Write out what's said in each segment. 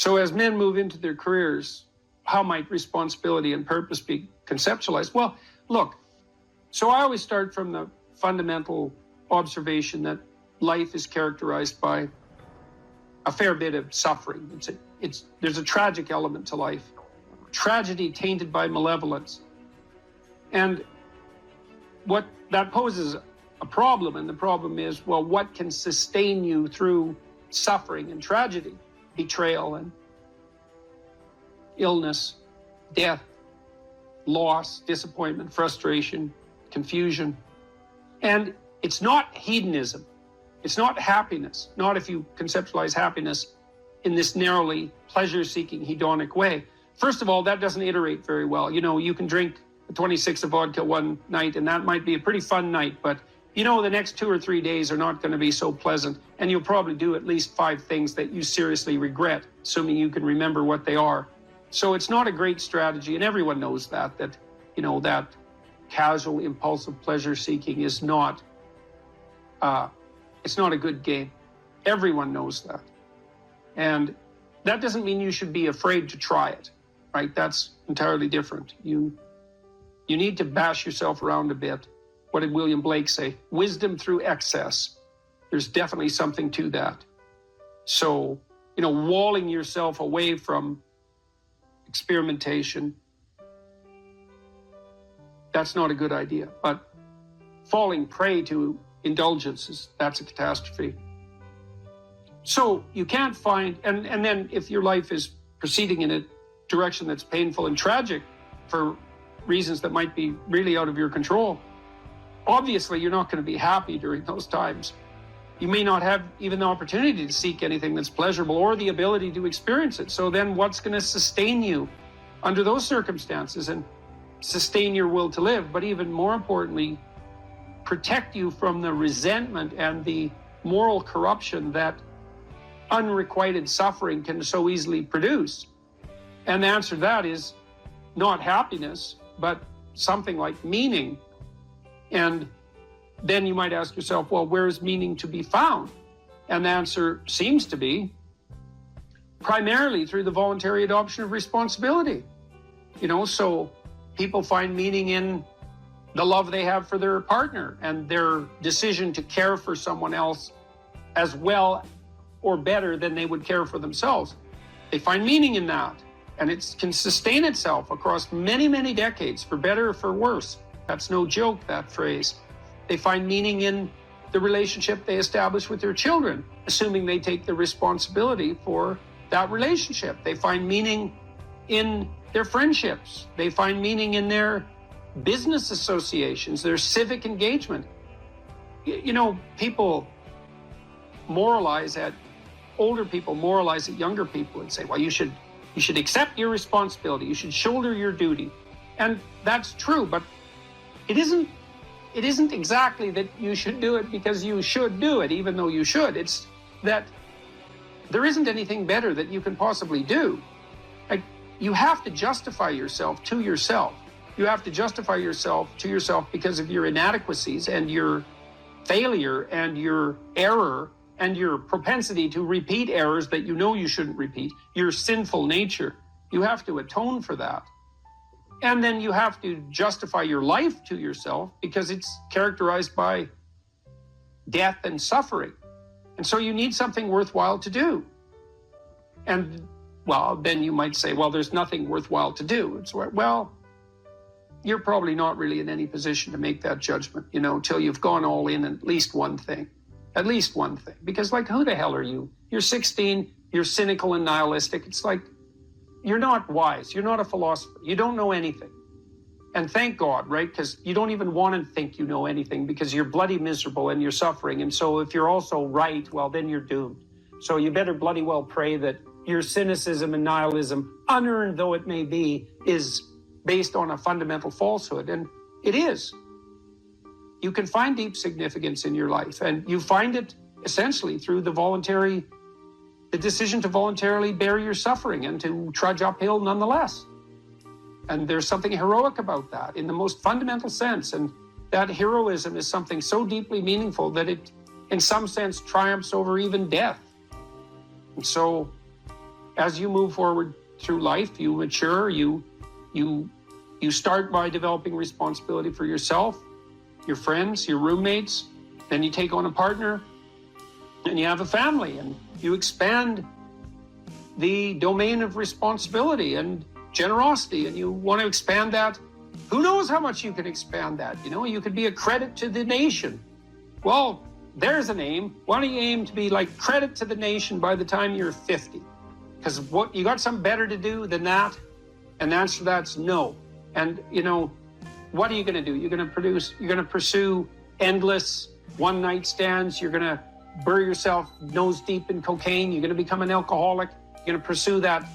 So as men move into their careers, how might responsibility and purpose be conceptualized? Well, look, so I always start from the fundamental observation that life is characterized by a fair bit of suffering. There's a tragic element to life, tragedy tainted by malevolence. And what that poses a problem, and the problem is, well, what can sustain you through suffering and tragedy, betrayal and illness, death, loss, disappointment, frustration, confusion. And it's not hedonism. It's not happiness, not if you conceptualize happiness in this narrowly pleasure-seeking hedonic way. First of all, that doesn't iterate very well. You know, you can drink 26 of vodka one night, and that might be a pretty fun night, but you know the next 2 or 3 days are not going to be so pleasant, and you'll probably do at least 5 things that you seriously regret, assuming you can remember what they are. So it's not a great strategy, and everyone knows that you know, that casual, impulsive pleasure-seeking is not, it's not a good game. Everyone knows that. And that doesn't mean you should be afraid to try it, right? That's entirely different. You need to bash yourself around a bit. What did William Blake say? Wisdom through excess. There's definitely something to that. So, you know, walling yourself away from experimentation, that's not a good idea. But falling prey to indulgences, that's a catastrophe. So you can't find, and then if your life is proceeding in a direction that's painful and tragic for reasons that might be really out of your control, obviously you're not going to be happy during those times. You may not have even the opportunity to seek anything that's pleasurable or the ability to experience it. So then what's going to sustain you under those circumstances and sustain your will to live, but even more importantly, protect you from the resentment and the moral corruption that unrequited suffering can so easily produce? And the answer to that is not happiness, but something like meaning. And then you might ask yourself, well, where is meaning to be found? And the answer seems to be primarily through the voluntary adoption of responsibility. You know, so people find meaning in the love they have for their partner and their decision to care for someone else as well or better than they would care for themselves. They find meaning in that, and it can sustain itself across many, many decades, for better or for worse. That's no joke, that phrase. They find meaning in the relationship they establish with their children, assuming they take the responsibility for that relationship. They find meaning in their friendships. They find meaning in their business associations, their civic engagement. You know, people moralize at, older people moralize at younger people and say, well, you should accept your responsibility, you should shoulder your duty. And that's true, but it isn't exactly that you should do it because you should do it, even though you should. It's that there isn't anything better that you can possibly do. Like, you have to justify yourself to yourself. You have to justify yourself to yourself because of your inadequacies and your failure and your error and your propensity to repeat errors that you know you shouldn't repeat, your sinful nature. You have to atone for that. And then you have to justify your life to yourself because it's characterized by death and suffering. And so you need something worthwhile to do. And, well, then you might say, well, there's nothing worthwhile to do. It's, well, you're probably not really in any position to make that judgment, you know, until you've gone all in at least one thing. At least one thing. Because, like, who the hell are you? You're 16, you're cynical and nihilistic. It's like, you're not wise. You're not a philosopher. You don't know anything. And thank God, right? Because you don't even want to think you know anything because you're bloody miserable and you're suffering. And so if you're also right, well, then you're doomed. So you better bloody well pray that your cynicism and nihilism, unearned though it may be, is based on a fundamental falsehood. And it is. You can find deep significance in your life, and you find it essentially through the decision to voluntarily bear your suffering and to trudge uphill nonetheless. And there's something heroic about that in the most fundamental sense. And that heroism is something so deeply meaningful that it, in some sense, triumphs over even death. And so as you move forward through life, you mature, you start by developing responsibility for yourself, your friends, your roommates, then you take on a partner, and you have a family, and you expand the domain of responsibility and generosity, and you want to expand that. Who knows how much you can expand that? You know, you could be a credit to the nation. Well, there's an aim. Why don't you aim to be like credit to the nation by the time you're 50? Because what, you got something better to do than that? And the answer to that's no. And, you know, what are you going to do? You're going to pursue endless one-night stands. You're going to bury yourself nose deep in cocaine. You're going to become an alcoholic. You're going to pursue that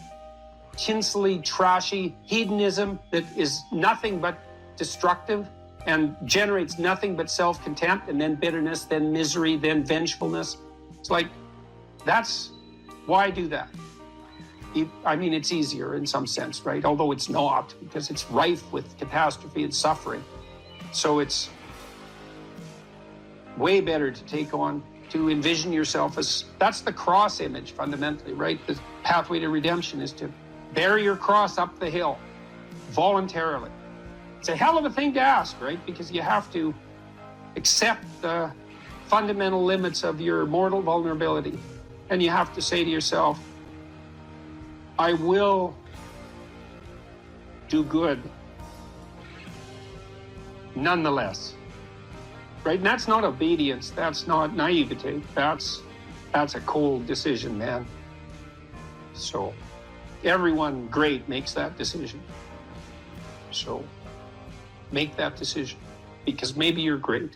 tinsely, trashy hedonism that is nothing but destructive and generates nothing but self-contempt, and then bitterness, then misery, then vengefulness. It's like, that's, why do that? I mean, it's easier in some sense, right? Although it's not, because it's rife with catastrophe and suffering. So it's way better to take on, to envision yourself as, that's the cross image fundamentally, right? The pathway to redemption is to bear your cross up the hill voluntarily. It's a hell of a thing to ask, right? Because you have to accept the fundamental limits of your mortal vulnerability. And you have to say to yourself, I will do good nonetheless. Right? And that's not obedience. That's not naivete. That's a cold decision, man. So everyone great makes that decision. So make that decision, because maybe you're great.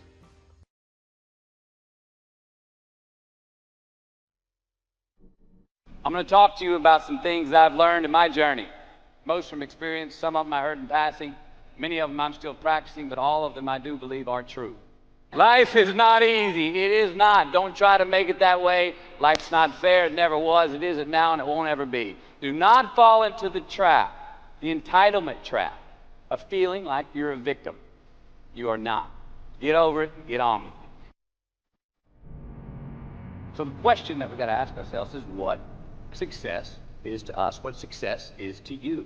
I'm going to talk to you about some things I've learned in my journey. Most from experience, some of them I heard in passing, many of them I'm still practicing, but all of them I do believe are true. Life is not easy. It is not. Don't try to make it that way. Life's not fair. It never was. It isn't now, and it won't ever be. Do not fall into the trap, the entitlement trap, of feeling like you're a victim. You are not. Get over it. Get on with it. So the question that we've got to ask ourselves is, what success is to us? What success is to you?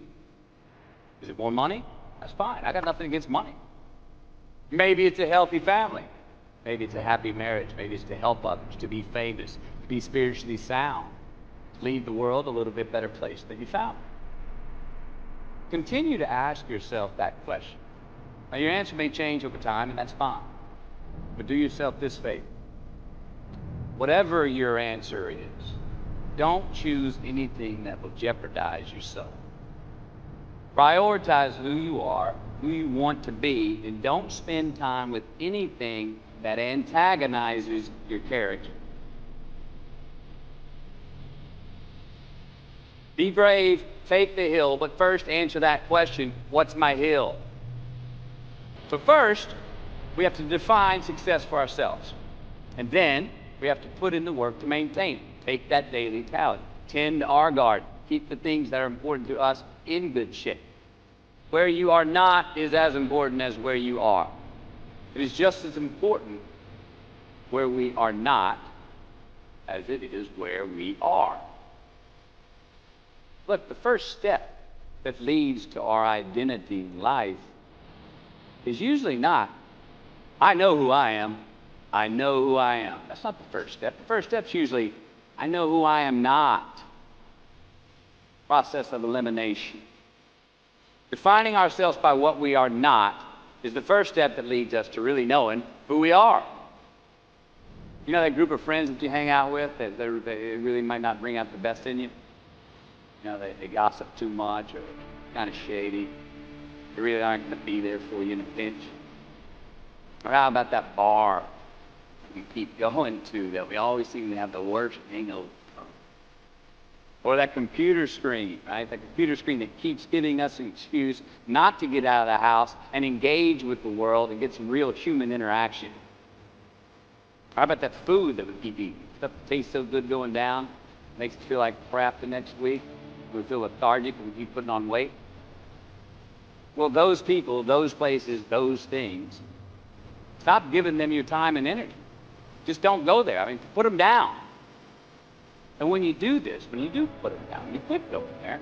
Is it more money? That's fine. I got nothing against money. Maybe it's a healthy family. Maybe it's a happy marriage. Maybe it's to help others, to be famous, to be spiritually sound, to leave the world a little bit better place than you found it. Continue to ask yourself that question. Now, your answer may change over time, and that's fine. But do yourself this favor. Whatever your answer is, don't choose anything that will jeopardize yourself. Prioritize who you are, who you want to be, and don't spend time with anything that antagonizes your character. Be brave, take the hill, but first answer that question, what's my hill? So first, we have to define success for ourselves. And then we have to put in the work to maintain it. Take that daily tally. Tend our garden. Keep the things that are important to us in good shape. Where you are not is as important as where you are. It is just as important where we are not as it is where we are. Look, the first step that leads to our identity in life is usually not, I know who I am. I know who I am. That's not the first step. The first step's usually, I know who I am not. Process of elimination. Defining ourselves by what we are not is the first step that leads us to really knowing who we are. You know that group of friends that you hang out with that they really might not bring out the best in you? You know, they gossip too much or kind of shady. They really aren't going to be there for you in a pinch. Or how about that bar we keep going to that we always seem to have the worst hangover from? Or that computer screen, right? That computer screen that keeps giving us an excuse not to get out of the house and engage with the world and get some real human interaction. How about that food that we keep eating? Stuff that tastes so good going down, makes us feel like crap the next week. We feel lethargic and we keep putting on weight. Well, those people, those places, those things, stop giving them your time and energy. Just don't go there. I mean, put them down. And when you do this, when you do put them down, you quit going there,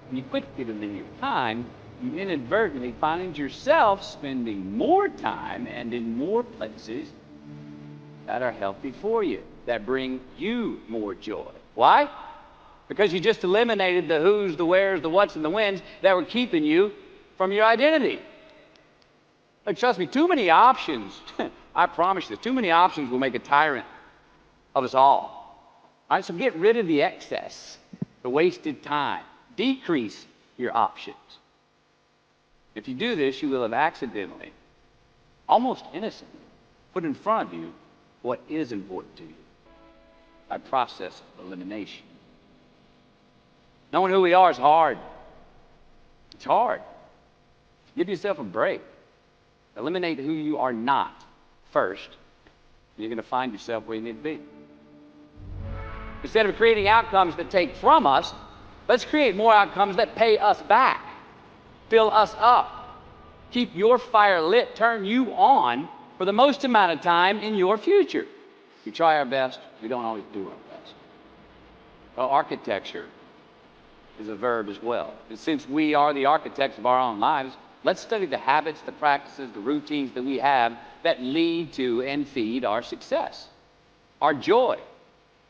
and you quit giving them your time, you inadvertently find yourself spending more time and in more places that are healthy for you, that bring you more joy. Why? Because you just eliminated the who's, the where's, the what's, and the when's that were keeping you from your identity. Like, trust me, too many options, I promise you, too many options will make a tyrant of us all. All right, so get rid of the excess, the wasted time. Decrease your options. If you do this, you will have accidentally, almost innocently, put in front of you what is important to you by process of elimination. Knowing who we are is hard. It's hard. Give yourself a break. Eliminate who you are not first. You're going to find yourself where you need to be. Instead of creating outcomes that take from us, let's create more outcomes that pay us back, fill us up, keep your fire lit, turn you on for the most amount of time in your future. We try our best. We don't always do our best. Well, architecture is a verb as well. And since we are the architects of our own lives, let's study the habits, the practices, the routines that we have that lead to and feed our success, our joy,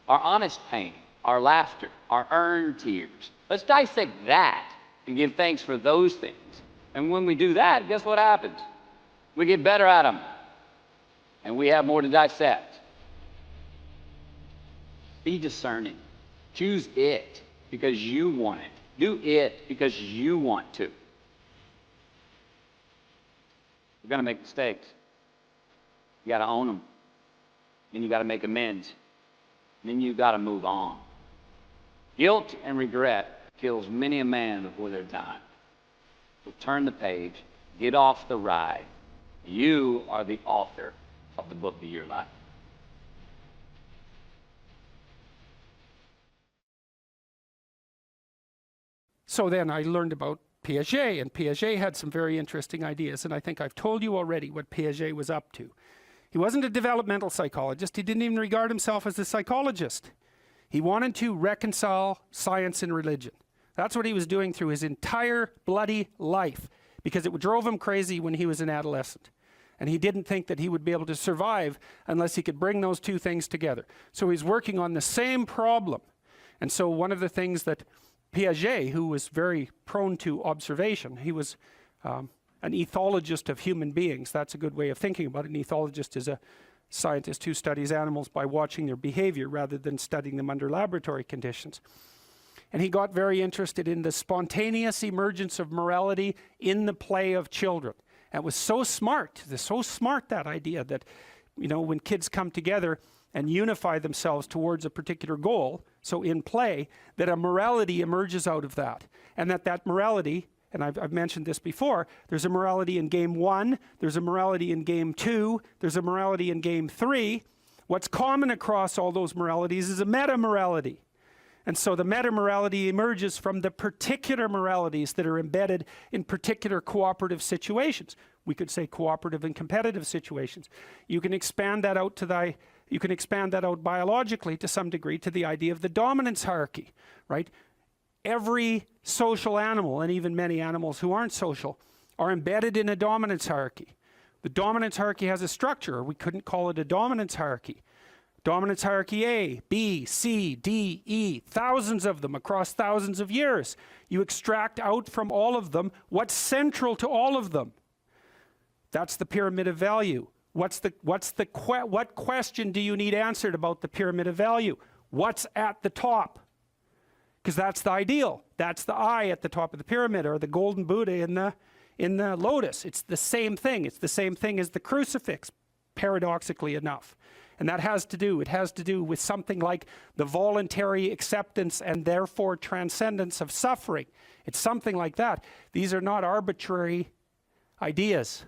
our honest pain, our laughter, our earned tears. Let's dissect that and give thanks for those things. And when we do that, guess what happens? We get better at them, and we have more to dissect. Be discerning. Choose it because you want it. Do it because you want to. You're going to make mistakes. You got to own them. Then you got to make amends. And then you got to move on. Guilt and regret kills many a man before their time. So turn the page. Get off the ride. You are the author of the book of your life. So then I learned about Piaget, and Piaget had some very interesting ideas, and I think I've told you already what Piaget was up to. He wasn't a developmental psychologist. He didn't even regard himself as a psychologist. He wanted to reconcile science and religion. That's what he was doing through his entire bloody life, because it drove him crazy when he was an adolescent. And he didn't think that he would be able to survive unless he could bring those two things together. So he's working on the same problem. And so one of the things that Piaget, who was very prone to observation, he was an ethologist of human beings. That's a good way of thinking about it. An ethologist is a scientist who studies animals by watching their behavior rather than studying them under laboratory conditions. And he got very interested in the spontaneous emergence of morality in the play of children. And it was so smart, that idea that, you know, when kids come together and unify themselves towards a particular goal, so in play, that a morality emerges out of that. And that morality, and I've mentioned this before, there's a morality in game 1, there's a morality in game 2, there's a morality in game 3. What's common across all those moralities is a meta-morality. And so the meta-morality emerges from the particular moralities that are embedded in particular cooperative situations. We could say cooperative and competitive situations. You can expand that out biologically to some degree to the idea of the dominance hierarchy, right? Every social animal, and even many animals who aren't social, are embedded in a dominance hierarchy. The dominance hierarchy has a structure. We couldn't call it a dominance hierarchy. Dominance hierarchy A, B, C, D, E, thousands of them across thousands of years. You extract out from all of them what's central to all of them. That's the pyramid of value. What question do you need answered about the pyramid of value? What's at the top? Because that's the ideal. That's the eye at the top of the pyramid, or the golden Buddha in the lotus. It's the same thing. It's the same thing as the crucifix, paradoxically enough. And that has to do with something like the voluntary acceptance and therefore transcendence of suffering. It's something like that. These are not arbitrary ideas.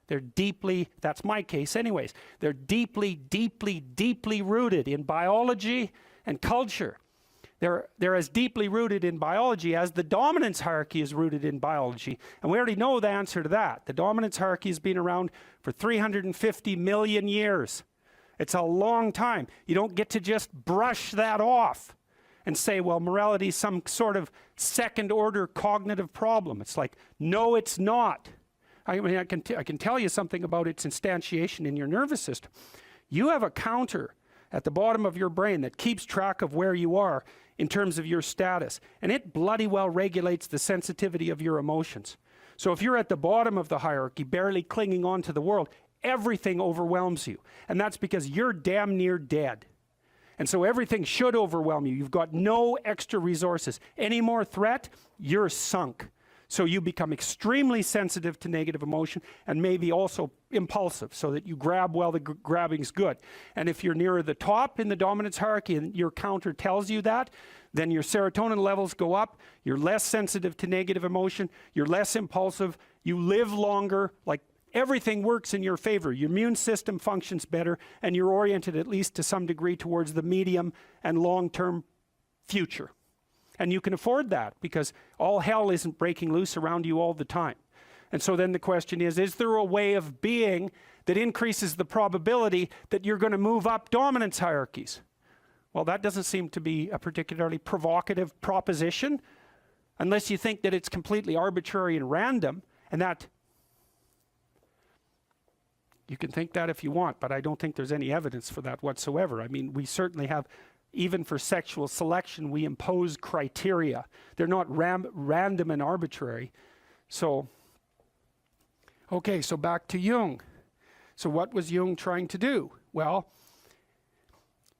They're deeply, that's my case anyways, they're deeply, deeply, deeply rooted in biology and culture. They're as deeply rooted in biology as the dominance hierarchy is rooted in biology. And we already know the answer to that. The dominance hierarchy has been around for 350 million years. It's a long time. You don't get to just brush that off. and say, well, morality is some sort of second order cognitive problem. It's like, no, it's not. I mean, I can tell you something about its instantiation in your nervous system. You have a counter at the bottom of your brain that keeps track of where you are in terms of your status, and it bloody well regulates the sensitivity of your emotions. So if you're at the bottom of the hierarchy, barely clinging on to the world, everything overwhelms you, and that's because you're damn near dead. And so everything should overwhelm you. You've got no extra resources. Any more threat, you're sunk. So you become extremely sensitive to negative emotion, and maybe also impulsive, so that you grab while the grabbing's good. And if you're nearer the top in the dominance hierarchy and your counter tells you that, then your serotonin levels go up, you're less sensitive to negative emotion, you're less impulsive, you live longer, like everything works in your favor. Your immune system functions better, and you're oriented at least to some degree towards the medium and long-term future. And you can afford that because all hell isn't breaking loose around you all the time. And so then the question is there a way of being that increases the probability that you're going to move up dominance hierarchies? Well, that doesn't seem to be a particularly provocative proposition, unless you think that it's completely arbitrary and random, and that you can think that if you want, but I don't think there's any evidence for that whatsoever. I mean, we certainly have, even for sexual selection, we impose criteria. They're not random and arbitrary. So, okay, so back to Jung. So what was Jung trying to do? Well,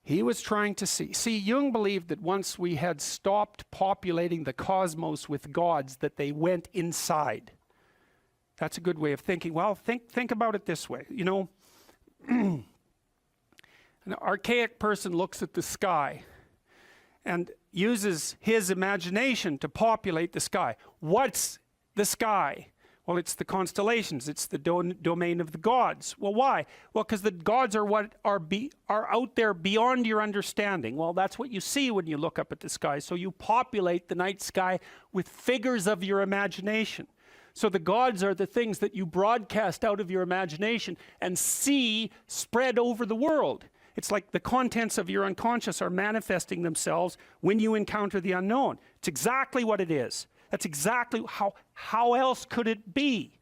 he was trying to see, Jung believed that once we had stopped populating the cosmos with gods, that they went inside. That's a good way of thinking. Well, think about it this way. You know, an archaic person looks at the sky and uses his imagination to populate the sky. What's the sky? Well, it's the constellations. It's the domain of the gods. Well, why? Well, because the gods are what are out there beyond your understanding. Well, that's what you see when you look up at the sky. So you populate the night sky with figures of your imagination. So the gods are the things that you broadcast out of your imagination and see spread over the world. It's like the contents of your unconscious are manifesting themselves when you encounter the unknown. It's exactly what it is. That's exactly how else could it be?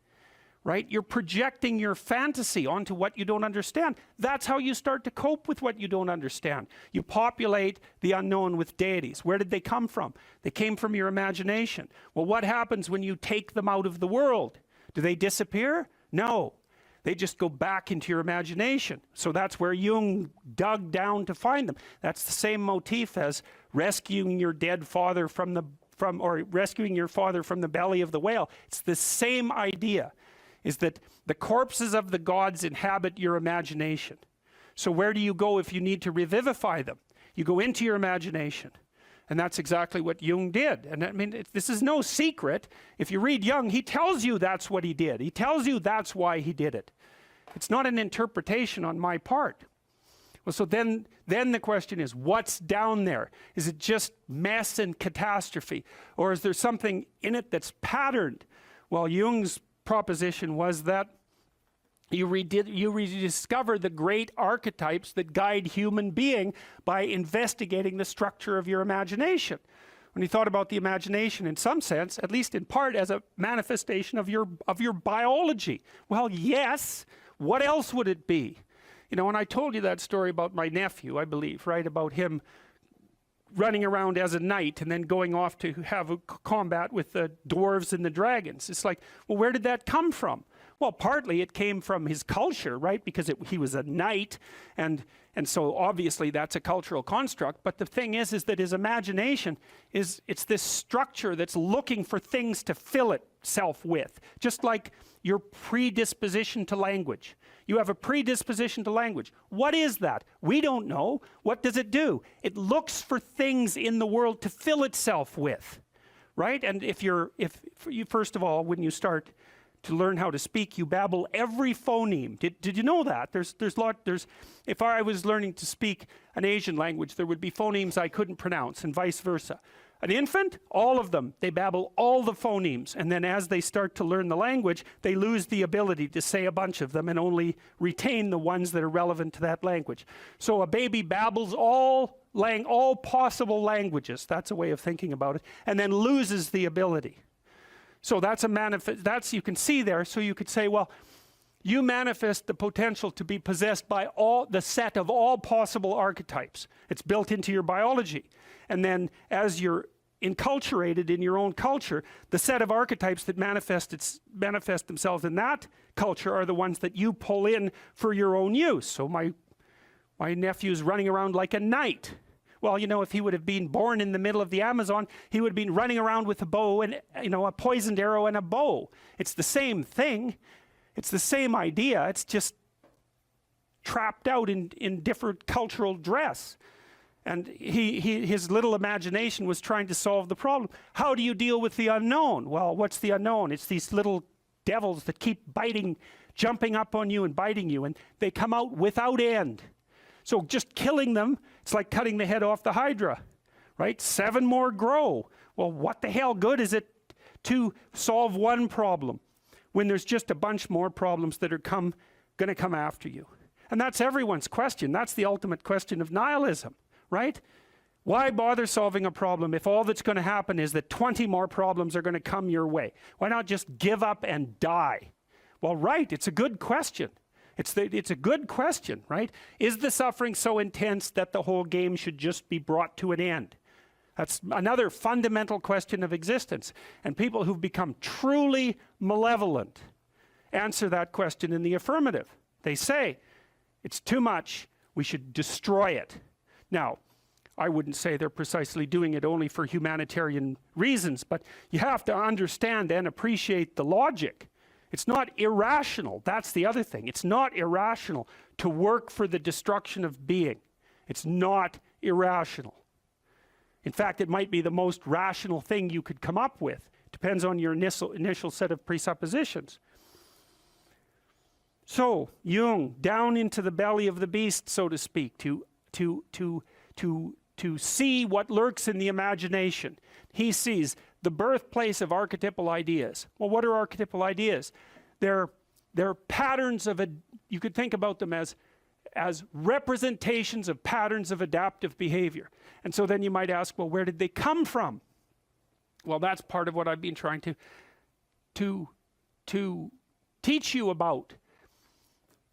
Right? You're projecting your fantasy onto what you don't understand. That's how you start to cope with what you don't understand. You populate the unknown with deities. Where did they come from? They came from your imagination. Well, what happens when you take them out of the world? Do they disappear? No. They just go back into your imagination. So that's where Jung dug down to find them. That's the same motif as rescuing your dead father or rescuing your father from the belly of the whale. It's the same idea. Is that the corpses of the gods inhabit your imagination. So where do you go if you need to revivify them? You go into your imagination. And that's exactly what Jung did. And I mean, this is no secret. If you read Jung, he tells you that's what he did. He tells you that's why he did it. It's not an interpretation on my part. Well, so then the question is, what's down there? Is it just mess and catastrophe? Or is there something in it that's patterned? Well, Jung's proposition was that you rediscover the great archetypes that guide human being by investigating the structure of your imagination. When he thought about the imagination, in some sense, at least in part, as a manifestation of your biology. Well, yes. What else would it be? You know, and I told you that story about my nephew, I believe, right? About him running around as a knight and then going off to have a combat with the dwarves and the dragons. It's like, well, where did that come from? Well, partly it came from his culture, right? Because he was a knight, and so obviously that's a cultural construct. But the thing is that his imagination it's this structure that's looking for things to fill itself with, just like your predisposition to language. You have a predisposition to language. What is that? We don't know. What does it do? It looks for things in the world to fill itself with, right? And if you first of all, when you start to learn how to speak, you babble every phoneme. Did you know that? If I was learning to speak an Asian language, there would be phonemes I couldn't pronounce, and vice versa. An infant, all of them, they babble all the phonemes. And then as they start to learn the language, they lose the ability to say a bunch of them and only retain the ones that are relevant to that language. So a baby babbles all possible languages. That's a way of thinking about it. And then loses the ability. So that's you can see there. So you could say, well, you manifest the potential to be possessed by the set of all possible archetypes. It's built into your biology. And then as you're enculturated in your own culture, the set of archetypes that manifest themselves in that culture are the ones that you pull in for your own use. So my nephew's running around like a knight. Well, you know, if he would have been born in the middle of the Amazon, he would have been running around with a bow and, you know, a poisoned arrow and a bow. It's the same thing. It's the same idea. It's just trapped out in different cultural dress. And his little imagination was trying to solve the problem. How do you deal with the unknown? Well, what's the unknown? It's these little devils that keep jumping up on you and biting you, and they come out without end. So just killing them, it's like cutting the head off the Hydra, right? 7 more grow. Well, what the hell good is it to solve one problem when there's just a bunch more problems that are going to come after you? And that's everyone's question. That's the ultimate question of nihilism. Right? Why bother solving a problem if all that's going to happen is that 20 more problems are going to come your way? Why not just give up and die? Well, right, it's a good question. It's a good question, right? Is the suffering so intense that the whole game should just be brought to an end? That's another fundamental question of existence. And people who've become truly malevolent answer that question in the affirmative. They say, it's too much, we should destroy it. Now, I wouldn't say they're precisely doing it only for humanitarian reasons, but you have to understand and appreciate the logic. It's not irrational. That's the other thing. It's not irrational to work for the destruction of being. It's not irrational. In fact, it might be the most rational thing you could come up with. Depends on your initial set of presuppositions. So, Jung, down into the belly of the beast, so to speak, to see what lurks in the imagination. He sees the birthplace of archetypal ideas. Well, what are archetypal ideas? They're patterns of, you could think about them as representations of patterns of adaptive behavior. And so then you might ask, well, where did they come from? Well, that's part of what I've been trying to teach you about.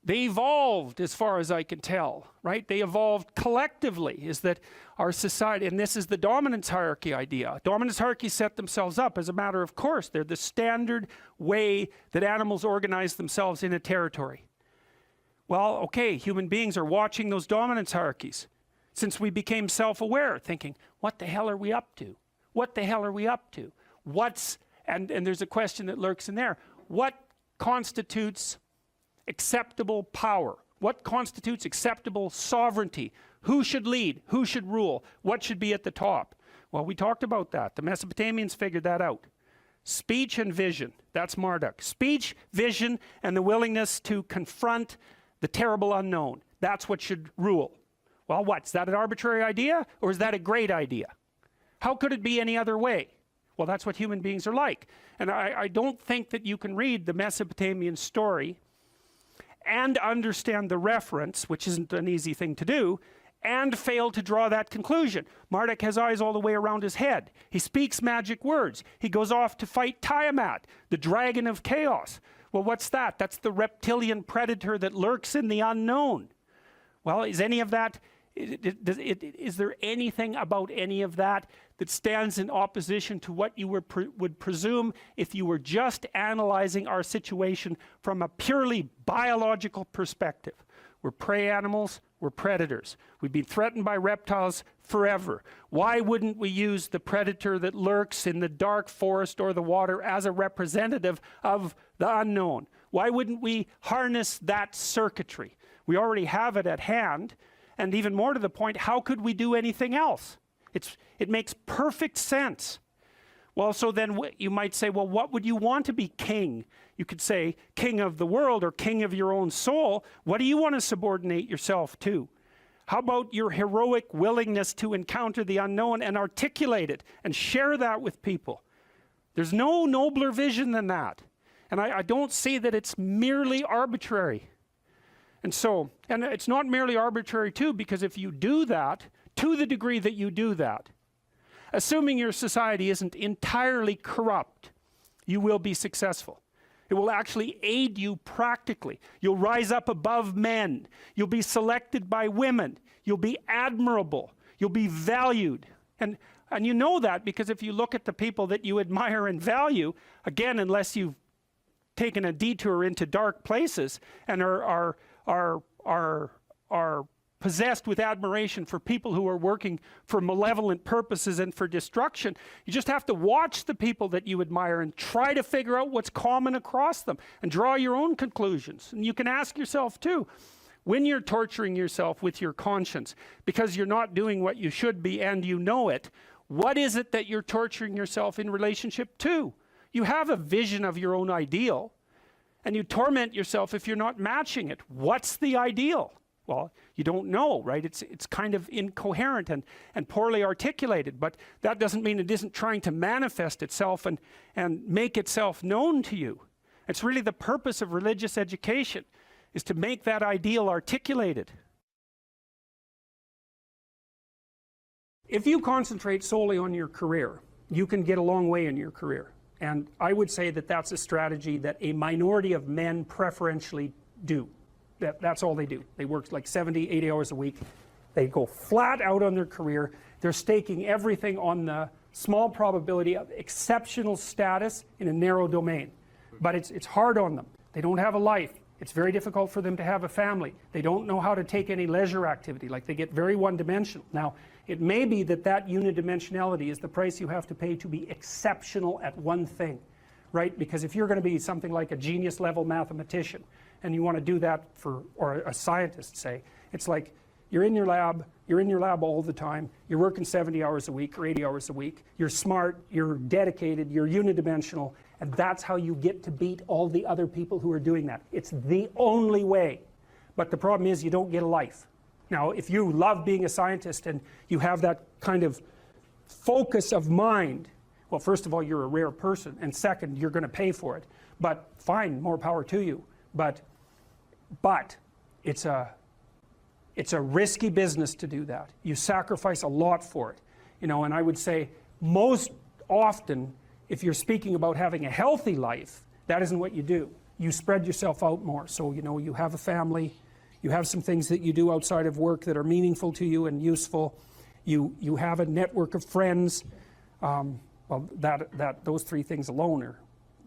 They evolved, as far as I can tell, right? They evolved collectively, is that our society, and this is the dominance hierarchy idea. Dominance hierarchies set themselves up as a matter of course. They're the standard way that animals organize themselves in a territory. Well, okay, human beings are watching those dominance hierarchies since we became self-aware, thinking, what the hell are we up to? What the hell are we up to? And there's a question that lurks in there. What constitutes acceptable power? What constitutes acceptable sovereignty? Who should lead? Who should rule? What should be at the top? Well, we talked about that. The Mesopotamians figured that out. Speech and vision. That's Marduk. Speech, vision, and the willingness to confront the terrible unknown. That's what should rule. Well, what? Is that an arbitrary idea, or is that a great idea? How could it be any other way? Well, that's what human beings are like. And I don't think that you can read the Mesopotamian story and understand the reference, which isn't an easy thing to do, and fail to draw that conclusion. Marduk has eyes all the way around his head. He speaks magic words. He goes off to fight Tiamat, the dragon of chaos. Well, what's that? That's the reptilian predator that lurks in the unknown. Well, is any of that, is there anything about any of that that stands in opposition to what you would presume if you were just analyzing our situation from a purely biological perspective? We're prey animals, we're predators. We've been threatened by reptiles forever. Why wouldn't we use the predator that lurks in the dark forest or the water as a representative of the unknown? Why wouldn't we harness that circuitry? We already have it at hand, and even more to the point, how could we do anything else? It makes perfect sense. Well, so then you might say, well, what would you want to be king? You could say king of the world or king of your own soul. What do you want to subordinate yourself to? How about your heroic willingness to encounter the unknown and articulate it and share that with people? There's no nobler vision than that. And I don't see that it's merely arbitrary. And so, and it's not merely arbitrary too, because if you do that, to the degree that you do that, assuming your society isn't entirely corrupt, you will be successful. It will actually aid you practically. You'll rise up above men. You'll be selected by women. You'll be admirable. You'll be valued. And you know that because if you look at the people that you admire and value, again, unless you've taken a detour into dark places and are possessed with admiration for people who are working for malevolent purposes and for destruction, you just have to watch the people that you admire and try to figure out what's common across them and draw your own conclusions. And you can ask yourself too, when you're torturing yourself with your conscience because you're not doing what you should be and you know it, what is it that you're torturing yourself in relationship to? You have a vision of your own ideal and you torment yourself if you're not matching it. What's the ideal? Well, you don't know, right? It's kind of incoherent and poorly articulated, but that doesn't mean it isn't trying to manifest itself and make itself known to you. It's really the purpose of religious education, is to make that ideal articulated. If you concentrate solely on your career, you can get a long way in your career. And I would say that that's a strategy that a minority of men preferentially do. That's all they do. They work like 70, 80 hours a week. They go flat out on their career. They're staking everything on the small probability of exceptional status in a narrow domain. But it's hard on them. They don't have a life. It's very difficult for them to have a family. They don't know how to take any leisure activity. Like, they get very one-dimensional. Now, it may be that that unidimensionality is the price you have to pay to be exceptional at one thing, right? Because if you're going to be something like a genius-level mathematician, and you want to do that for, or a scientist, say, it's like you're in your lab all the time, you're working 70 hours a week or 80 hours a week, you're smart, you're dedicated, you're unidimensional, and that's how you get to beat all the other people who are doing that. It's the only way. But the problem is you don't get a life. Now, if you love being a scientist and you have that kind of focus of mind, well, first of all, you're a rare person, and second, you're going to pay for it. But fine, more power to you. But it's a risky business to do that. You sacrifice a lot for it, you know. And I would say most often, if you're speaking about having a healthy life, that isn't what you do. You spread yourself out more. So, you know, you have a family, you have some things that you do outside of work that are meaningful to you and useful. You have a network of friends. Well, those 3 things alone, or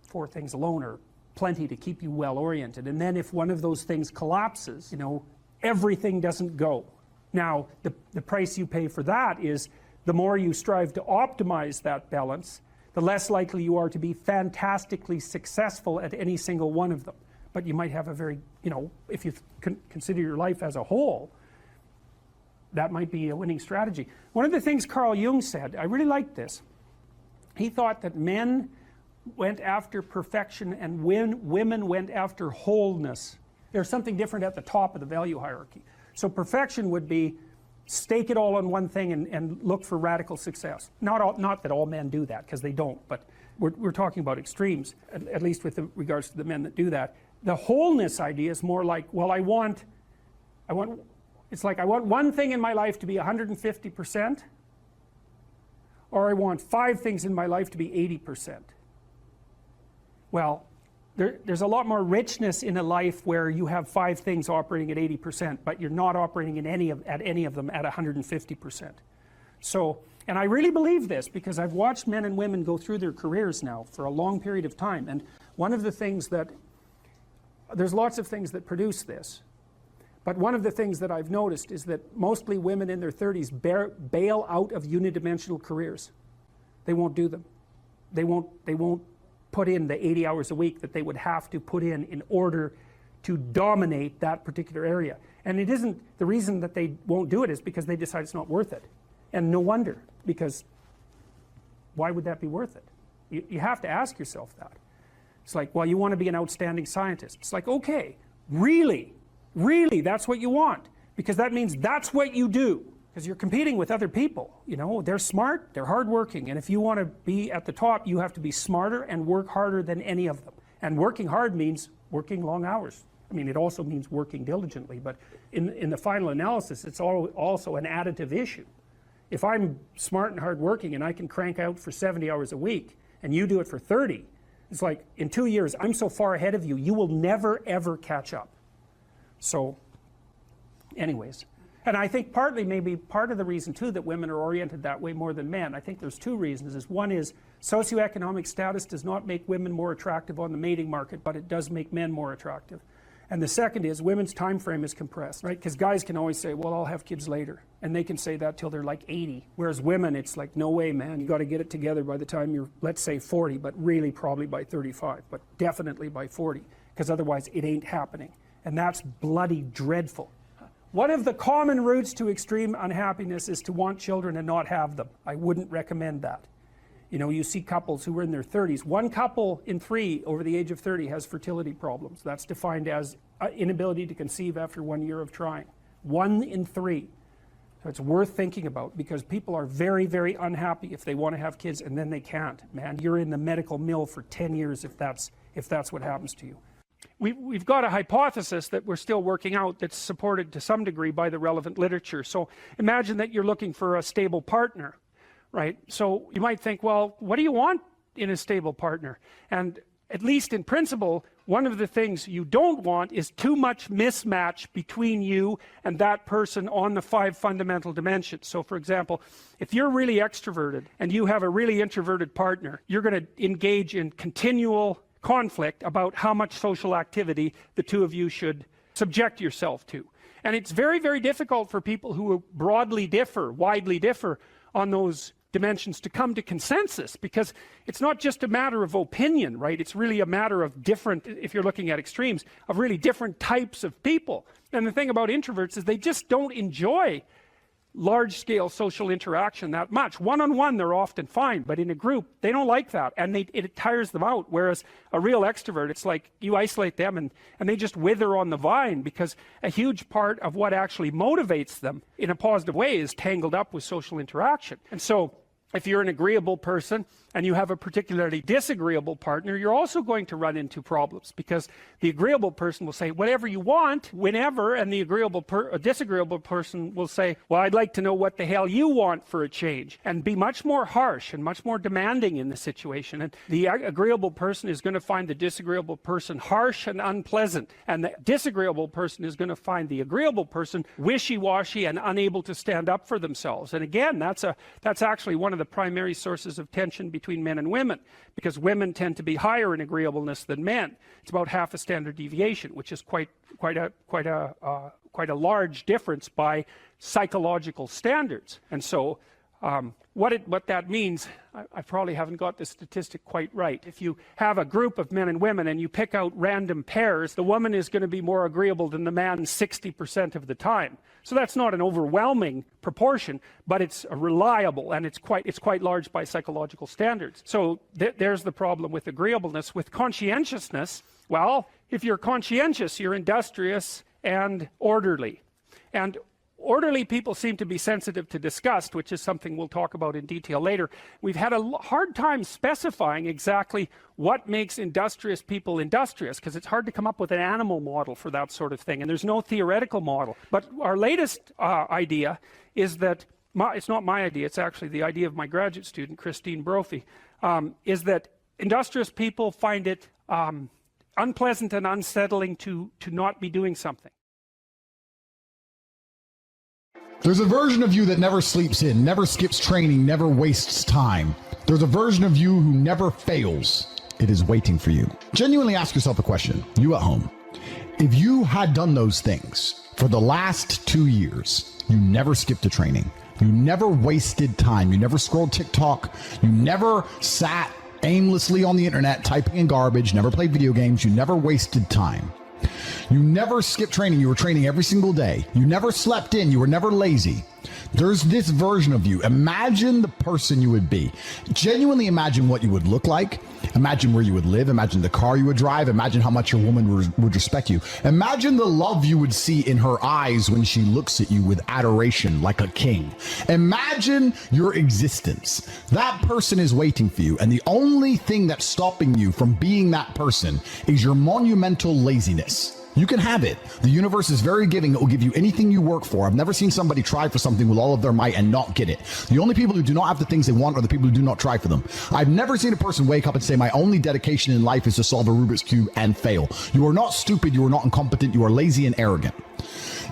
4 things alone, are plenty to keep you well oriented. And then if one of those things collapses, you know, everything doesn't go. Now, the price you pay for that is the more you strive to optimize that balance, the less likely you are to be fantastically successful at any single one of them. But you might have a very, you know, if you consider your life as a whole, that might be a winning strategy. One of the things Carl Jung said, I really liked this. He thought that men went after perfection and women went after wholeness. There's something different at the top of the value hierarchy. So perfection would be stake it all on one thing and look for radical success. Not that all men do that, because they don't, but we're talking about extremes, at least with regards to the men that do that. The wholeness idea is more like, well, it's like I want one thing in my life to be 150%, or I want 5 things in my life to be 80%. Well, there's a lot more richness in a life where you have 5 things operating at 80%, but you're not operating at any of them at 150%. So, and I really believe this because I've watched men and women go through their careers now for a long period of time, and one of the things that, there's lots of things that produce this, but one of the things that I've noticed is that mostly women in their 30s bail out of unidimensional careers. They won't do them. They won't put in the 80 hours a week that they would have to put in order to dominate that particular area. And it isn't, the reason that they won't do it is because they decide it's not worth it. And no wonder, because why would that be worth it? You have to ask yourself that. It's like, well, you want to be an outstanding scientist. It's like, okay, really, that's what you want. because that means that's what you do. Because you're competing with other people, you know, they're smart, they're hardworking, and if you want to be at the top, you have to be smarter and work harder than any of them. And working hard means working long hours. I mean, it also means working diligently, but in the final analysis, it's also an additive issue. If I'm smart and hardworking and I can crank out for 70 hours a week, and you do it for 30, it's like, in 2 years, I'm so far ahead of you, you will never, ever catch up. So, anyways. And I think partly, maybe part of the reason too that women are oriented that way more than men, I think there's two reasons. One is socioeconomic status does not make women more attractive on the mating market, but it does make men more attractive. And the second is women's time frame is compressed, right? Because guys can always say, well, I'll have kids later. And they can say that till they're like 80. Whereas women, it's like, no way, man. You got to get it together by the time you're, let's say 40, but really probably by 35, but definitely by 40, because otherwise it ain't happening. And that's bloody dreadful. One of the common routes to extreme unhappiness is to want children and not have them. I wouldn't recommend that. You know, you see couples who are in their 30s. 1 couple in 3 over the age of 30 has fertility problems. That's defined as inability to conceive after 1 year of trying. 1 in 3. So it's worth thinking about, because people are very, very unhappy if they want to have kids and then they can't. Man, you're in the medical mill for 10 years if that's what happens to you. We've got a hypothesis that we're still working out that's supported to some degree by the relevant literature. So imagine that you're looking for a stable partner, right? So you might think, well, what do you want in a stable partner? And at least in principle, one of the things you don't want is too much mismatch between you and that person on the 5 fundamental dimensions. So for example, if you're really extroverted and you have a really introverted partner, you're going to engage in continual conflict about how much social activity the two of you should subject yourself to. And it's very, very difficult for people who widely differ on those dimensions to come to consensus, because it's not just a matter of opinion, right? It's really a matter of different, if you're looking at extremes, of really different types of people. And the thing about introverts is they just don't enjoy large-scale social interaction that much. One-on-one they're often fine, but in a group they don't like that, and it tires them out. Whereas a real extrovert, it's like you isolate them and they just wither on the vine, because a huge part of what actually motivates them in a positive way is tangled up with social interaction. And so if you're an agreeable person and you have a particularly disagreeable partner, you're also going to run into problems, because the agreeable person will say whatever you want, whenever, and the disagreeable person will say, well, I'd like to know what the hell you want for a change, and be much more harsh and much more demanding in the situation. And the agreeable person is going to find the disagreeable person harsh and unpleasant, and the disagreeable person is going to find the agreeable person wishy-washy and unable to stand up for themselves. And again, that's actually one of the primary sources of tension between men and women, because women tend to be higher in agreeableness than men. It's about half a standard deviation, which is quite a large difference by psychological standards. And so what that means, I probably haven't got the statistic quite right. If you have a group of men and women and you pick out random pairs, the woman is going to be more agreeable than the man 60% of the time. So that's not an overwhelming proportion, but it's reliable, and it's quite large by psychological standards. So there's the problem with agreeableness. With conscientiousness, well, if you're conscientious, you're industrious and orderly. And orderly people seem to be sensitive to disgust, which is something we'll talk about in detail later. We've had a hard time specifying exactly what makes industrious people industrious, because it's hard to come up with an animal model for that sort of thing, and there's no theoretical model. But our latest idea is that, it's not my idea, it's actually the idea of my graduate student, Christine Brophy, is that industrious people find it unpleasant and unsettling to not be doing something. There's a version of you that never sleeps in, never skips training, never wastes time. There's a version of you who never fails. It is waiting for you. Genuinely ask yourself a question, you at home. If you had done those things for the last 2 years, you never skipped a training, you never wasted time, you never scrolled TikTok, you never sat aimlessly on the internet typing in garbage, never played video games, you never wasted time. You never skipped training. You were training every single day. You never slept in. You were never lazy. There's this version of you. Imagine the person you would be. Genuinely imagine what you would look like. Imagine where you would live. Imagine the car you would drive. Imagine how much your woman would respect you. Imagine the love you would see in her eyes when she looks at you with adoration like a king. Imagine your existence. That person is waiting for you. And the only thing that's stopping you from being that person is your monumental laziness. You can have it. The universe is very giving. It will give you anything you work for. I've never seen somebody try for something with all of their might and not get it. The only people who do not have the things they want are the people who do not try for them. I've never seen a person wake up and say, my only dedication in life is to solve a Rubik's Cube and fail. You are not stupid. You are not incompetent. You are lazy and arrogant.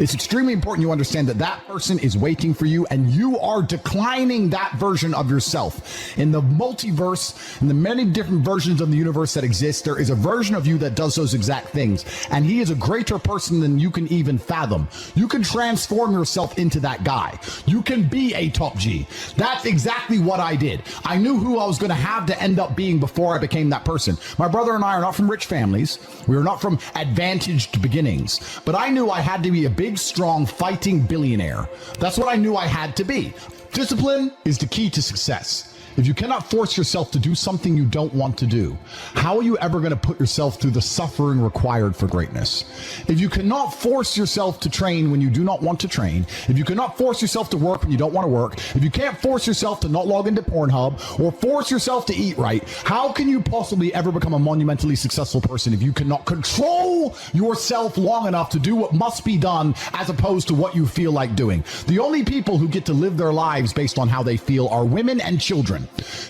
It's extremely important you understand that that person is waiting for you, and you are declining that version of yourself. In the multiverse, in the many different versions of the universe that exist, there is a version of you that does those exact things, and he is a greater person than you can even fathom. You can transform yourself into that guy. You can be a top G. That's exactly what I did. I knew who I was going to have to end up being before I became that person. My brother and I are not from rich families. We are not from advantaged beginnings, but I knew I had to be a big, strong, fighting billionaire. That's what I knew I had to be. Discipline is the key to success. If you cannot force yourself to do something you don't want to do, how are you ever going to put yourself through the suffering required for greatness? If you cannot force yourself to train when you do not want to train, if you cannot force yourself to work when you don't want to work, if you can't force yourself to not log into Pornhub or force yourself to eat right, how can you possibly ever become a monumentally successful person if you cannot control yourself long enough to do what must be done as opposed to what you feel like doing? The only people who get to live their lives based on how they feel are women and children.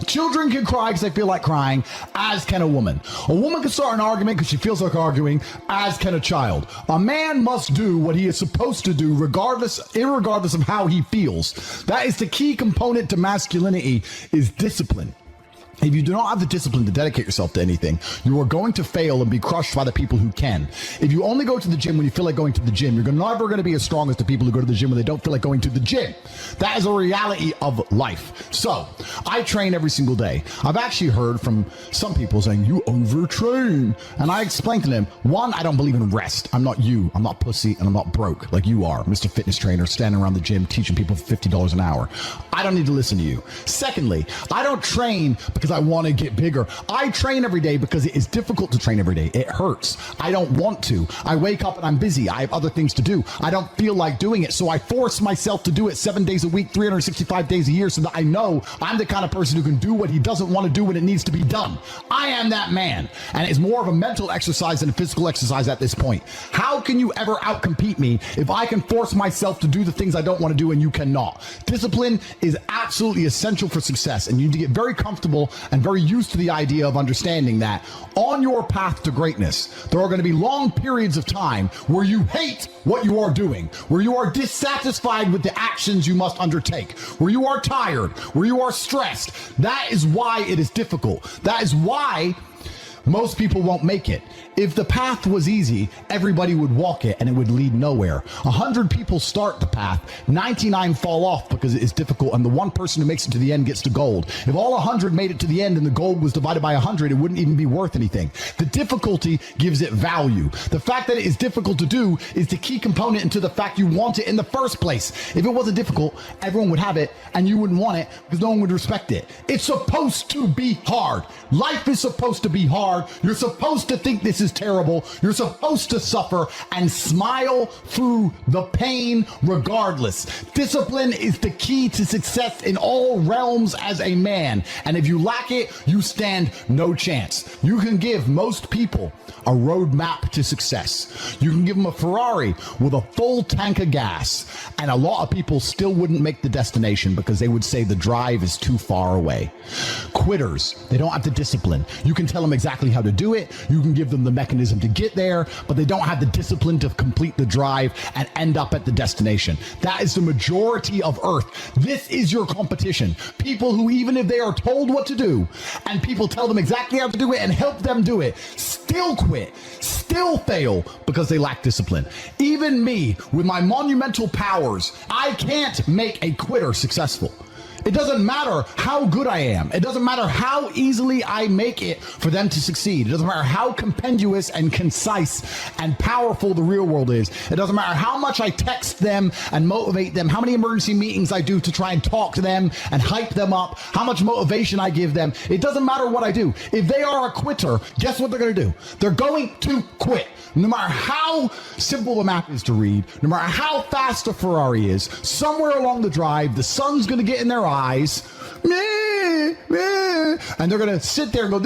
Children can cry because they feel like crying, as can a woman. A woman can start an argument because she feels like arguing, as can a child. A man must do what he is supposed to do irregardless of how he feels. That is the key component to masculinity, is discipline. If you do not have the discipline to dedicate yourself to anything, you are going to fail and be crushed by the people who can. If you only go to the gym when you feel like going to the gym, you're never going to be as strong as the people who go to the gym when they don't feel like going to the gym. That is a reality of life. So, I train every single day. I've actually heard from some people saying, you overtrain. And I explained to them, one, I don't believe in rest. I'm not you. I'm not pussy, and I'm not broke like you are, Mr. Fitness Trainer, standing around the gym teaching people for $50 an hour. I don't need to listen to you. Secondly, I don't train because I want to get bigger. I train every day because it is difficult to train every day. It hurts. I don't want to. I wake up and I'm busy. I have other things to do. I don't feel like doing it. So I force myself to do it 7 days a week, 365 days a year, so that I know I'm the kind of person who can do what he doesn't want to do when it needs to be done. I am that man. And it's more of a mental exercise than a physical exercise at this point. How can you ever outcompete me if I can force myself to do the things I don't want to do and you cannot? Discipline is absolutely essential for success, and you need to get very comfortable and very used to the idea of understanding that on your path to greatness, there are going to be long periods of time where you hate what you are doing, where you are dissatisfied with the actions you must undertake, where you are tired, where you are stressed. That is why it is difficult. That is why most people won't make it. If the path was easy, everybody would walk it and it would lead nowhere. 100 people start the path, 99 fall off because it is difficult, and the one person who makes it to the end gets to gold. If all 100 made it to the end and the gold was divided by 100, it wouldn't even be worth anything. The difficulty gives it value. The fact that it is difficult to do is the key component into the fact you want it in the first place. If it wasn't difficult, everyone would have it and you wouldn't want it because no one would respect it. It's supposed to be hard. Life is supposed to be hard. You're supposed to think this is terrible. You're supposed to suffer and smile through the pain regardless. Discipline is the key to success in all realms as a man. And if you lack it, you stand no chance. You can give most people a roadmap to success. You can give them a Ferrari with a full tank of gas, and a lot of people still wouldn't make the destination because they would say the drive is too far away. Quitters, they don't have the discipline. You can tell them exactly how to do it. You can give them the mechanism to get there, but they don't have the discipline to complete the drive and end up at the destination. That is the majority of Earth. This is your competition. People who, even if they are told what to do and people tell them exactly how to do it and help them do it, still quit, still fail because they lack discipline. Even me, with my monumental powers, I can't make a quitter successful. It doesn't matter how good I am. It doesn't matter how easily I make it for them to succeed. It doesn't matter how compendious and concise and powerful the real world is. It doesn't matter how much I text them and motivate them, how many emergency meetings I do to try and talk to them and hype them up, how much motivation I give them. It doesn't matter what I do. If they are a quitter, guess what they're going to do? They're going to quit. No matter how simple the map is to read, no matter how fast a Ferrari is, somewhere along the drive, the sun's going to get in their eyes, meh, meh, and they're going to sit there and go,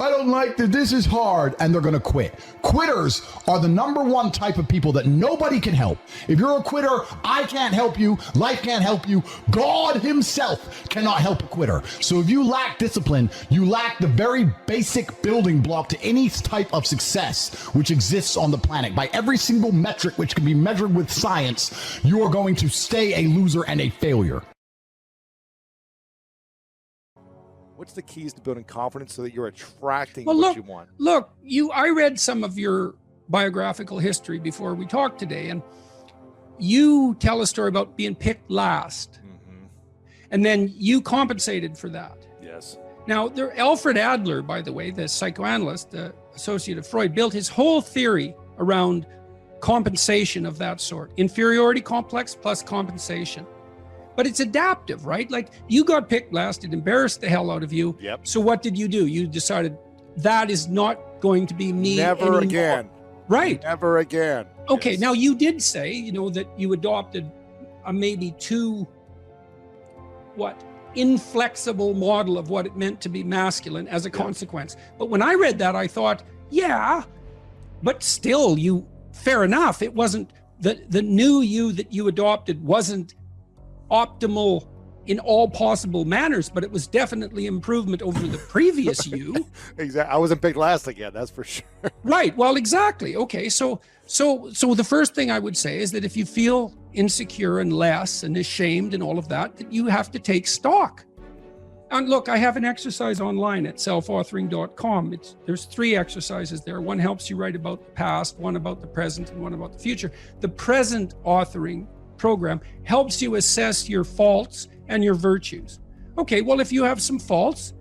I don't like this is hard, and they're going to quit. Quitters are the number one type of people that nobody can help. If you're a quitter, I can't help you, life can't help you, God himself cannot help a quitter. So if you lack discipline, you lack the very basic building block to any type of success which exists on the planet. By every single metric which can be measured with science, you are going to stay a loser and a failure. What's the keys to building confidence so that you're attracting Well, what you want? Look, I read some of your biographical history before we talked today, and you tell a story about being picked last. And then you compensated for that. Yes. Now, Alfred Adler, by the way, the psychoanalyst, the associate of Freud, built his whole theory around compensation of that sort. Inferiority complex plus compensation. But it's adaptive, right? Like, you got picked last, it embarrassed the hell out of you. Yep. So what did you do? You decided that is not going to be me Never anymore. again. Right. Never again. Okay, Yes. now you did say, that you adopted a maybe too, inflexible model of what it meant to be masculine as a consequence. But when I read that, I thought, yeah, but still, fair enough. It wasn't, the new you that you adopted wasn't optimal in all possible manners, but it was definitely improvement over the previous you. Exactly. I wasn't picked last again, that's for sure. Right. Well, exactly. Okay. So the first thing I would say is that if you feel insecure and less and ashamed and all of that, that you have to take stock. And look, I have an exercise online at selfauthoring.com. There's 3 exercises there. One helps you write about the past, one about the present, and one about the future. The present authoring program helps you assess your faults and your virtues. Okay, well, if you have some faults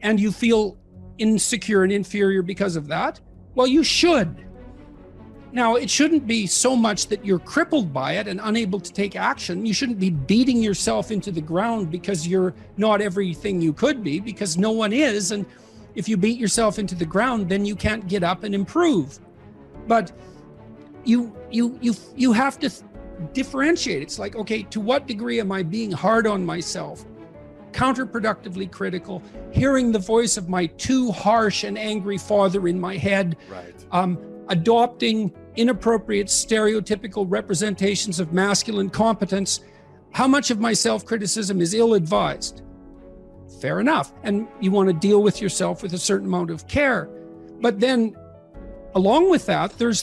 and you feel insecure and inferior because of that, well, you should. Now, it shouldn't be so much that you're crippled by it and unable to take action. You shouldn't be beating yourself into the ground because you're not everything you could be, because no one is. And if you beat yourself into the ground, then you can't get up and improve. But you have to differentiate. It's like, okay, to what degree am I being hard on myself, counterproductively critical, hearing the voice of my too harsh and angry father in my head, Right. Adopting inappropriate stereotypical representations of masculine competence? How much of my self-criticism is ill-advised? Fair enough. And you want to deal with yourself with a certain amount of care. But then along with that, there's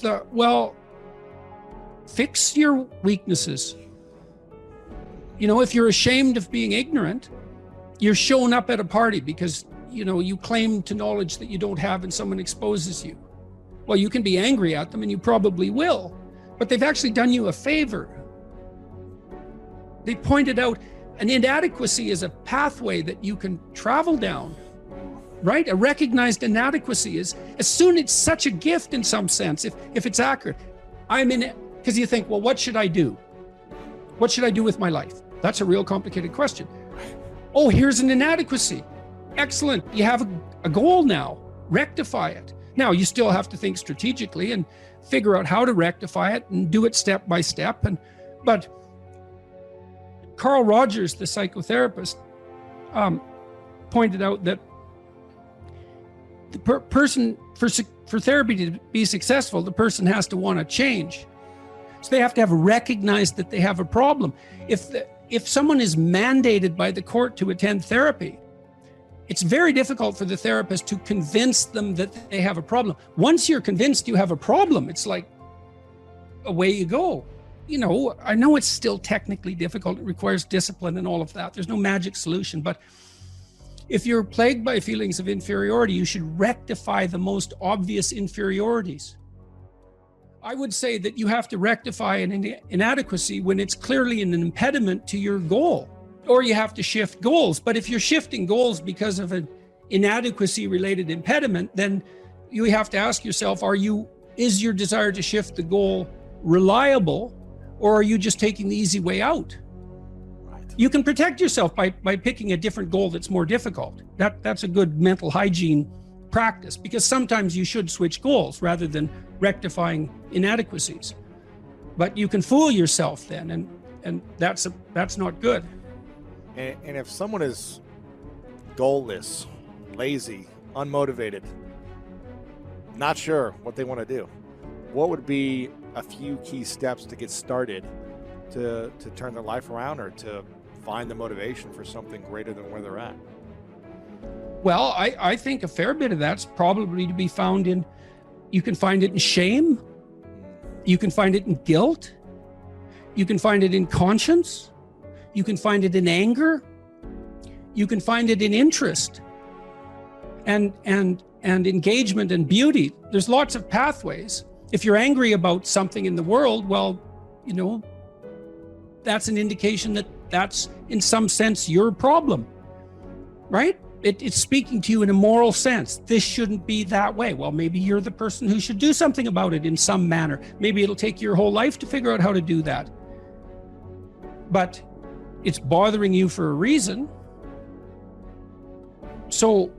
fix your weaknesses. If you're ashamed of being ignorant, you're showing up at a party because, you claim to knowledge that you don't have and someone exposes you. Well, you can be angry at them, and you probably will, but they've actually done you a favor. They pointed out an inadequacy is a pathway that you can travel down, right? A recognized inadequacy is, it's such a gift in some sense, if it's accurate. I'm in it, because you think, well, what should I do? What should I do with my life? That's a real complicated question. Oh, here's an inadequacy. Excellent. You have a goal now. Rectify it. Now, you still have to think strategically and figure out how to rectify it and do it step by step. But Carl Rogers, the psychotherapist, pointed out that the person, for therapy to be successful, the person has to want to change. So they have to have recognized that they have a problem. If someone is mandated by the court to attend therapy, it's very difficult for the therapist to convince them that they have a problem. Once you're convinced you have a problem, it's like, away you go. I know it's still technically difficult. It requires discipline and all of that. There's no magic solution. But if you're plagued by feelings of inferiority, you should rectify the most obvious inferiorities. I would say that you have to rectify an inadequacy when it's clearly an impediment to your goal. or you have to shift goals. But if you're shifting goals because of an inadequacy related impediment, then you have to ask yourself, is your desire to shift the goal reliable, or are you just taking the easy way out? Right. You can protect yourself by picking a different goal that's more difficult. That's a good mental hygiene practice, because sometimes you should switch goals rather than rectifying inadequacies. But you can fool yourself then, and that's not good. And if someone is goalless, lazy, unmotivated, not sure what they want to do, what would be a few key steps to get started to turn their life around, or to find the motivation for something greater than where they're at? Well, I think a fair bit of that's probably to be found in, you can find it in shame, you can find it in guilt, you can find it in conscience, you can find it in anger, you can find it in interest and engagement and beauty. There's lots of pathways. If you're angry about something in the world, well, that's an indication that that's in some sense your problem, right? It's speaking to you in a moral sense. This shouldn't be that way. Well, maybe you're the person who should do something about it in some manner. Maybe it'll take your whole life to figure out how to do that. But it's bothering you for a reason. So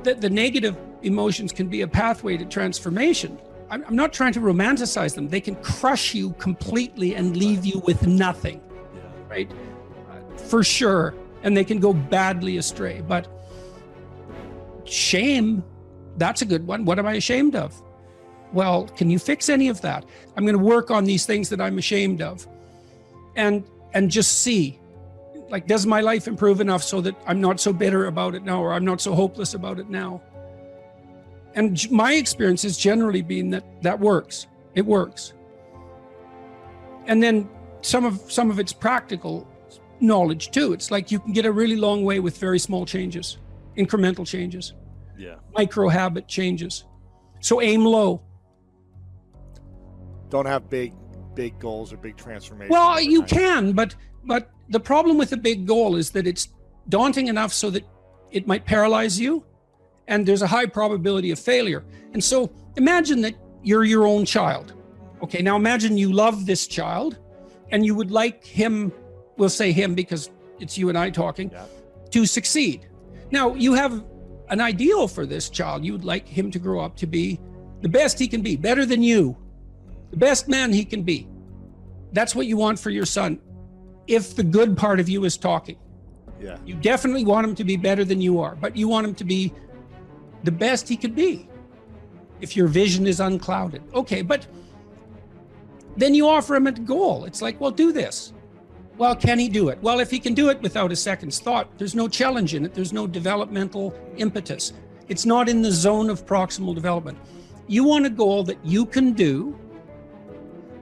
the negative emotions can be a pathway to transformation. I'm not trying to romanticize them. They can crush you completely and leave you with nothing, right? For sure. And they can go badly astray. But shame, that's a good one. What am I ashamed of? Well, can you fix any of that? I'm going to work on these things that I'm ashamed of. And just see, like, does my life improve enough so that I'm not so bitter about it now, or I'm not so hopeless about it now? And my experience has generally been that works. It works. And then some of it's practical knowledge too. It's like you can get a really long way with very small changes, incremental changes, micro habit changes. So aim low. Don't have big goals or big transformations. Well, you can, but the problem with a big goal is that it's daunting enough so that it might paralyze you, and there's a high probability of failure. And so imagine that you're your own child. Okay, now imagine you love this child and you would like him, we'll say him because it's you and I talking, to succeed. Now you have an ideal for this child. You would like him to grow up to be the best he can be, better than you, the best man he can be. That's what you want for your son. If the good part of you is talking, you definitely want him to be better than you are, but you want him to be the best he could be if your vision is unclouded. Okay, but then you offer him a goal. It's like, well, do this. Well, can he do it? Well, if he can do it without a second's thought, there's no challenge in it. There's no developmental impetus. It's not in the zone of proximal development. You want a goal that you can do,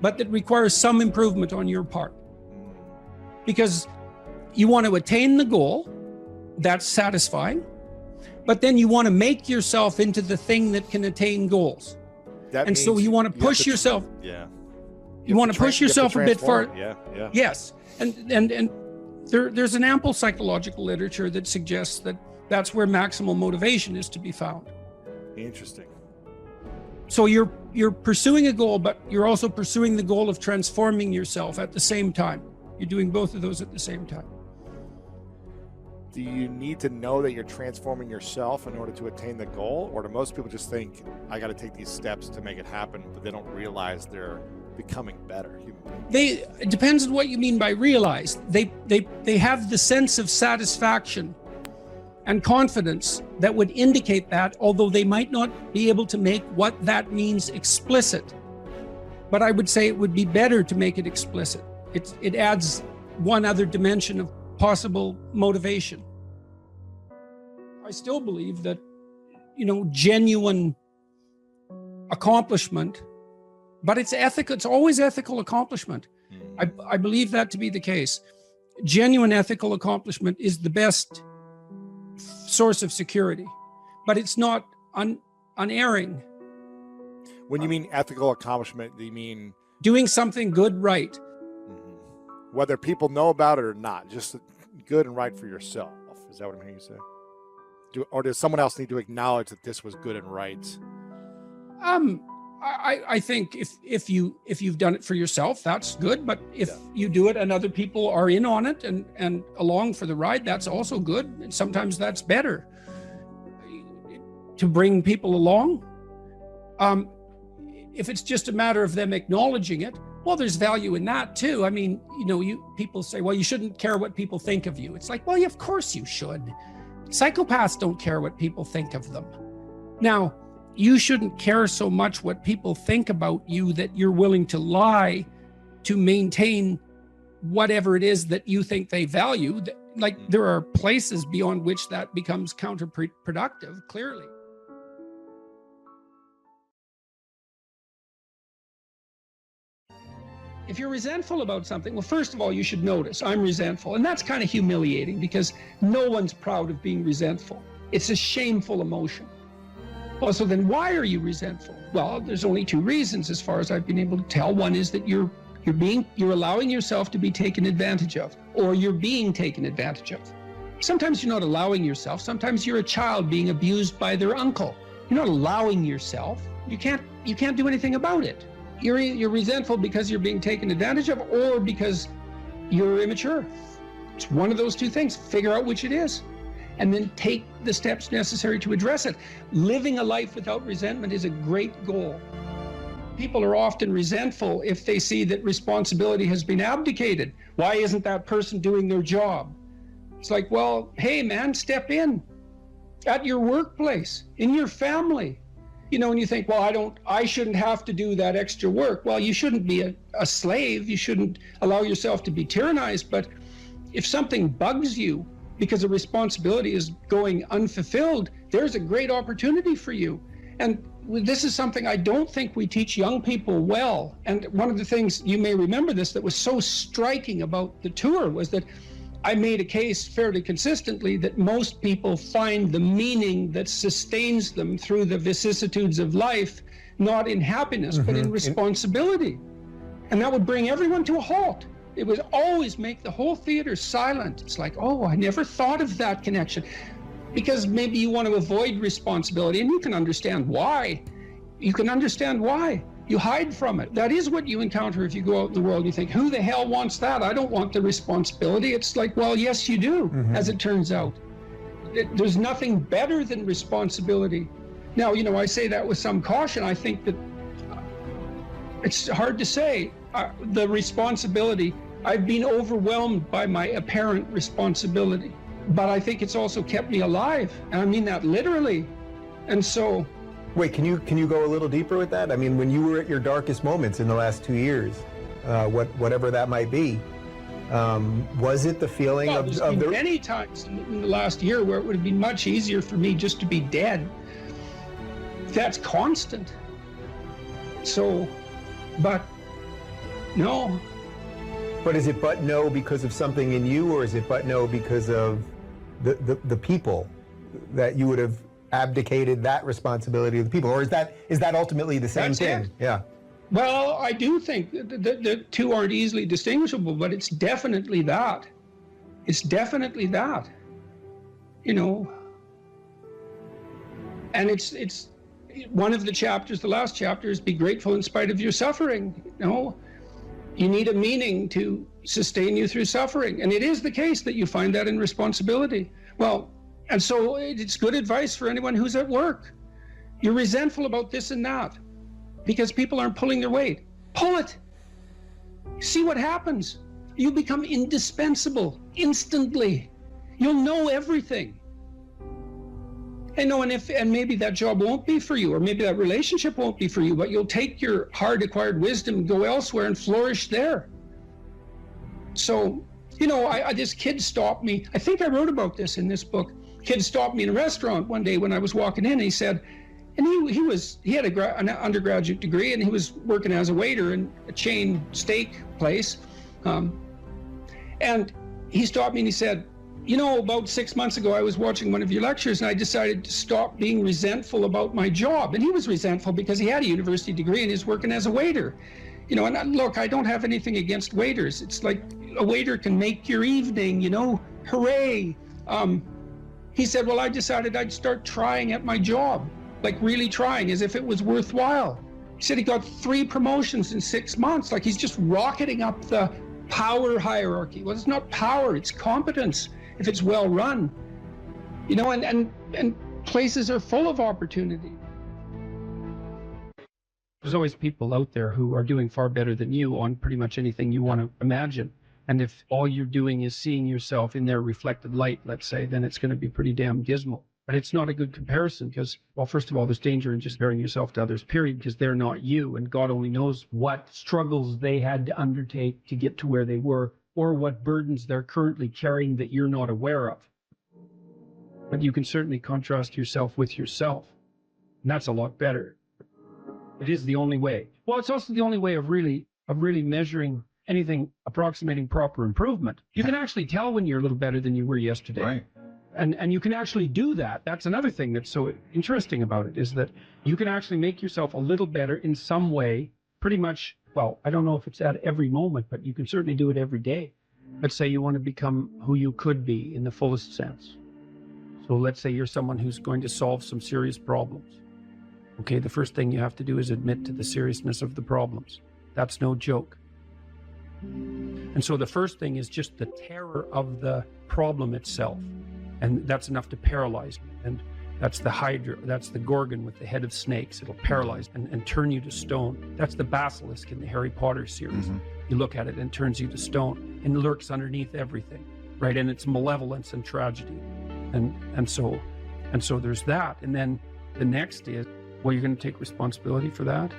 but that requires some improvement on your part. Because you want to attain the goal, that's satisfying, but then you want to make yourself into the thing that can attain goals. And so you want to push yourself. You want to push yourself a bit far. Yes. And there's an ample psychological literature that suggests that that's where maximal motivation is to be found. Interesting. So you're pursuing a goal, but you're also pursuing the goal of transforming yourself at the same time. You're doing both of those at the same time. Do you need to know that you're transforming yourself in order to attain the goal? Or do most people just think, I got to take these steps to make it happen, but they don't realize they're becoming better human beings? It depends on what you mean by realize. They have the sense of satisfaction and confidence that would indicate that, although they might not be able to make what that means explicit. But I would say it would be better to make it explicit. It adds one other dimension of possible motivation. I still believe that, genuine accomplishment, but it's ethical. It's always ethical accomplishment. I believe that to be the case. Genuine ethical accomplishment is the best source of security, but it's not unerring. When you mean ethical accomplishment, do you mean doing something good, right? whether people know about it or not, just good and right for yourself. Is that what I'm hearing you say? Or does someone else need to acknowledge that this was good and right? I think if you've done it for yourself, that's good. But if you do it and other people are in on it and along for the ride, that's also good. And sometimes that's better to bring people along. If it's just a matter of them acknowledging it, well, there's value in that too. I mean, people say, well, you shouldn't care what people think of you. It's like, well, yeah, of course you should. Psychopaths don't care what people think of them. Now, you shouldn't care so much what people think about you that you're willing to lie to maintain whatever it is that you think they value. Like, there are places beyond which that becomes counterproductive, clearly. If you're resentful about something, well, first of all, you should notice, I'm resentful. And that's kind of humiliating because no one's proud of being resentful. It's a shameful emotion. Well, so then why are you resentful? Well, there's only two reasons as far as I've been able to tell. One is that you're allowing yourself to be taken advantage of, or you're being taken advantage of. Sometimes you're not allowing yourself. Sometimes you're a child being abused by their uncle. You're not allowing yourself. You can't do anything about it. You're resentful because you're being taken advantage of, or because you're immature. It's one of those two things. Figure out which it is, and then take the steps necessary to address it. Living a life without resentment is a great goal. People are often resentful if they see that responsibility has been abdicated. Why isn't that person doing their job? It's like, well, hey man, step in at your workplace, in your family. And you think, well, I shouldn't have to do that extra work. Well, you shouldn't be a slave. You shouldn't allow yourself to be tyrannized. But if something bugs you because a responsibility is going unfulfilled, there's a great opportunity for you. And this is something I don't think we teach young people well. And one of the things, you may remember this, that was so striking about the tour was that I made a case fairly consistently that most people find the meaning that sustains them through the vicissitudes of life, not in happiness, but in responsibility. And that would bring everyone to a halt. It would always make the whole theater silent. It's like, oh, I never thought of that connection. Because maybe you want to avoid responsibility, and you can understand why. You can understand why. You hide from it. That is what you encounter if you go out in the world and you think, who the hell wants that? I don't want the responsibility. It's like, well, yes, you do, as it turns out. There's nothing better than responsibility. Now, I say that with some caution. I think that it's hard to say. The responsibility, I've been overwhelmed by my apparent responsibility, but I think it's also kept me alive. And I mean that literally. And so, wait, can you go a little deeper with that? I mean, when you were at your darkest moments in the last 2 years, whatever that might be, was it the feeling there's been many times in the last year where it would have been much easier for me just to be dead. That's constant. So, but no. But is it but no because of something in you, or is it but no because of the people that you would have abdicated that responsibility of the people, or is that ultimately the same thing? It. Yeah. Well, I do think the two aren't easily distinguishable, but it's definitely that. It's definitely that. And it's one of the chapters. The last chapter is be grateful in spite of your suffering. You need a meaning to sustain you through suffering, and it is the case that you find that in responsibility. Well. And so it's good advice for anyone who's at work. You're resentful about this and that because people aren't pulling their weight. Pull it. See what happens. You become indispensable instantly. You'll know everything. And maybe that job won't be for you, or maybe that relationship won't be for you, but you'll take your hard acquired wisdom and go elsewhere and flourish there. So, this kid stopped me. I think I wrote about this in this book. Kid stopped me in a restaurant one day when I was walking in, and he said, and he had an undergraduate degree, and he was working as a waiter in a chain steak place. And he stopped me and he said, about 6 months ago, I was watching one of your lectures and I decided to stop being resentful about my job. And he was resentful because he had a university degree and he's working as a waiter. And look, I don't have anything against waiters. It's like, a waiter can make your evening, you know, hooray. He said, well, I decided I'd start trying at my job, like really trying as if it was worthwhile. He said he got 3 promotions in 6 months, like he's just rocketing up the power hierarchy. Well, it's not power, it's competence if it's well run. You know, and places are full of opportunity. There's always people out there who are doing far better than you on pretty much anything you want to imagine. And if all you're doing is seeing yourself in their reflected light, let's say, then it's going to be pretty damn dismal. But it's not a good comparison because, well, first of all, there's danger in just comparing yourself to others, period, because they're not you. And God only knows what struggles they had to undertake to get to where they were, or what burdens they're currently carrying that you're not aware of. But you can certainly contrast yourself with yourself. And that's a lot better. It is the only way. Well, it's also the only way of really measuring anything approximating proper improvement. You can actually tell when you're a little better than you were yesterday. Right. And you can actually do that. That's another thing that's so interesting about it, is that you can actually make yourself a little better in some way, pretty much, well, I don't know if it's at every moment, but you can certainly do it every day. Let's say you want to become who you could be in the fullest sense. So let's say you're someone who's going to solve some serious problems. Okay, the first thing you have to do is admit to the seriousness of the problems. That's no joke. And so the first thing is just the terror of the problem itself. And that's enough to paralyze you. And that's the Hydra, that's the Gorgon with the head of snakes. It'll paralyze and turn you to stone. That's the basilisk in the Harry Potter series. Mm-hmm. You look at it and it turns you to stone and lurks underneath everything, right? And it's malevolence and tragedy. And so there's that. And then the next is, well, you're going to take responsibility for that?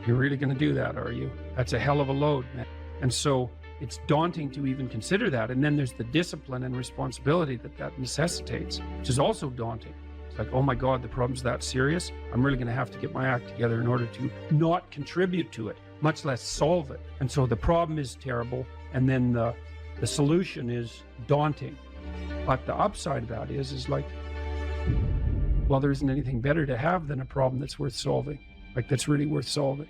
You're really going to do that, are you? That's a hell of a load, man. And so it's daunting to even consider that. And then there's the discipline and responsibility that necessitates, which is also daunting. It's like, oh my God, the problem's that serious. I'm really going to have to get my act together in order to not contribute to it, much less solve it. And so the problem is terrible. And then the solution is daunting. But the upside of that is like, well, there isn't anything better to have than a problem that's worth solving, like that's really worth solving,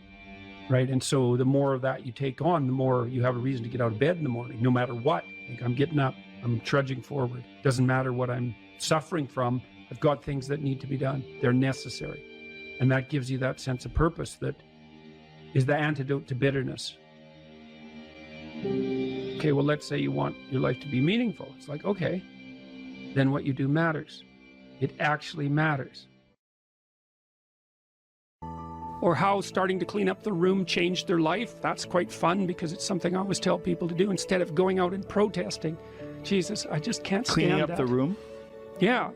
right? And so the more of that you take on, the more you have a reason to get out of bed in the morning, no matter what. Like, I'm getting up, I'm trudging forward. Doesn't matter what I'm suffering from. I've got things that need to be done. They're necessary. And that gives you that sense of purpose that is the antidote to bitterness. Okay, well, let's say you want your life to be meaningful. It's like, okay, then what you do matters. It actually matters. Or how starting to clean up the room changed their life. That's quite fun because it's something I always tell people to do instead of going out and protesting. Jesus, I just can't stand Cleaning up that. the room? Yeah.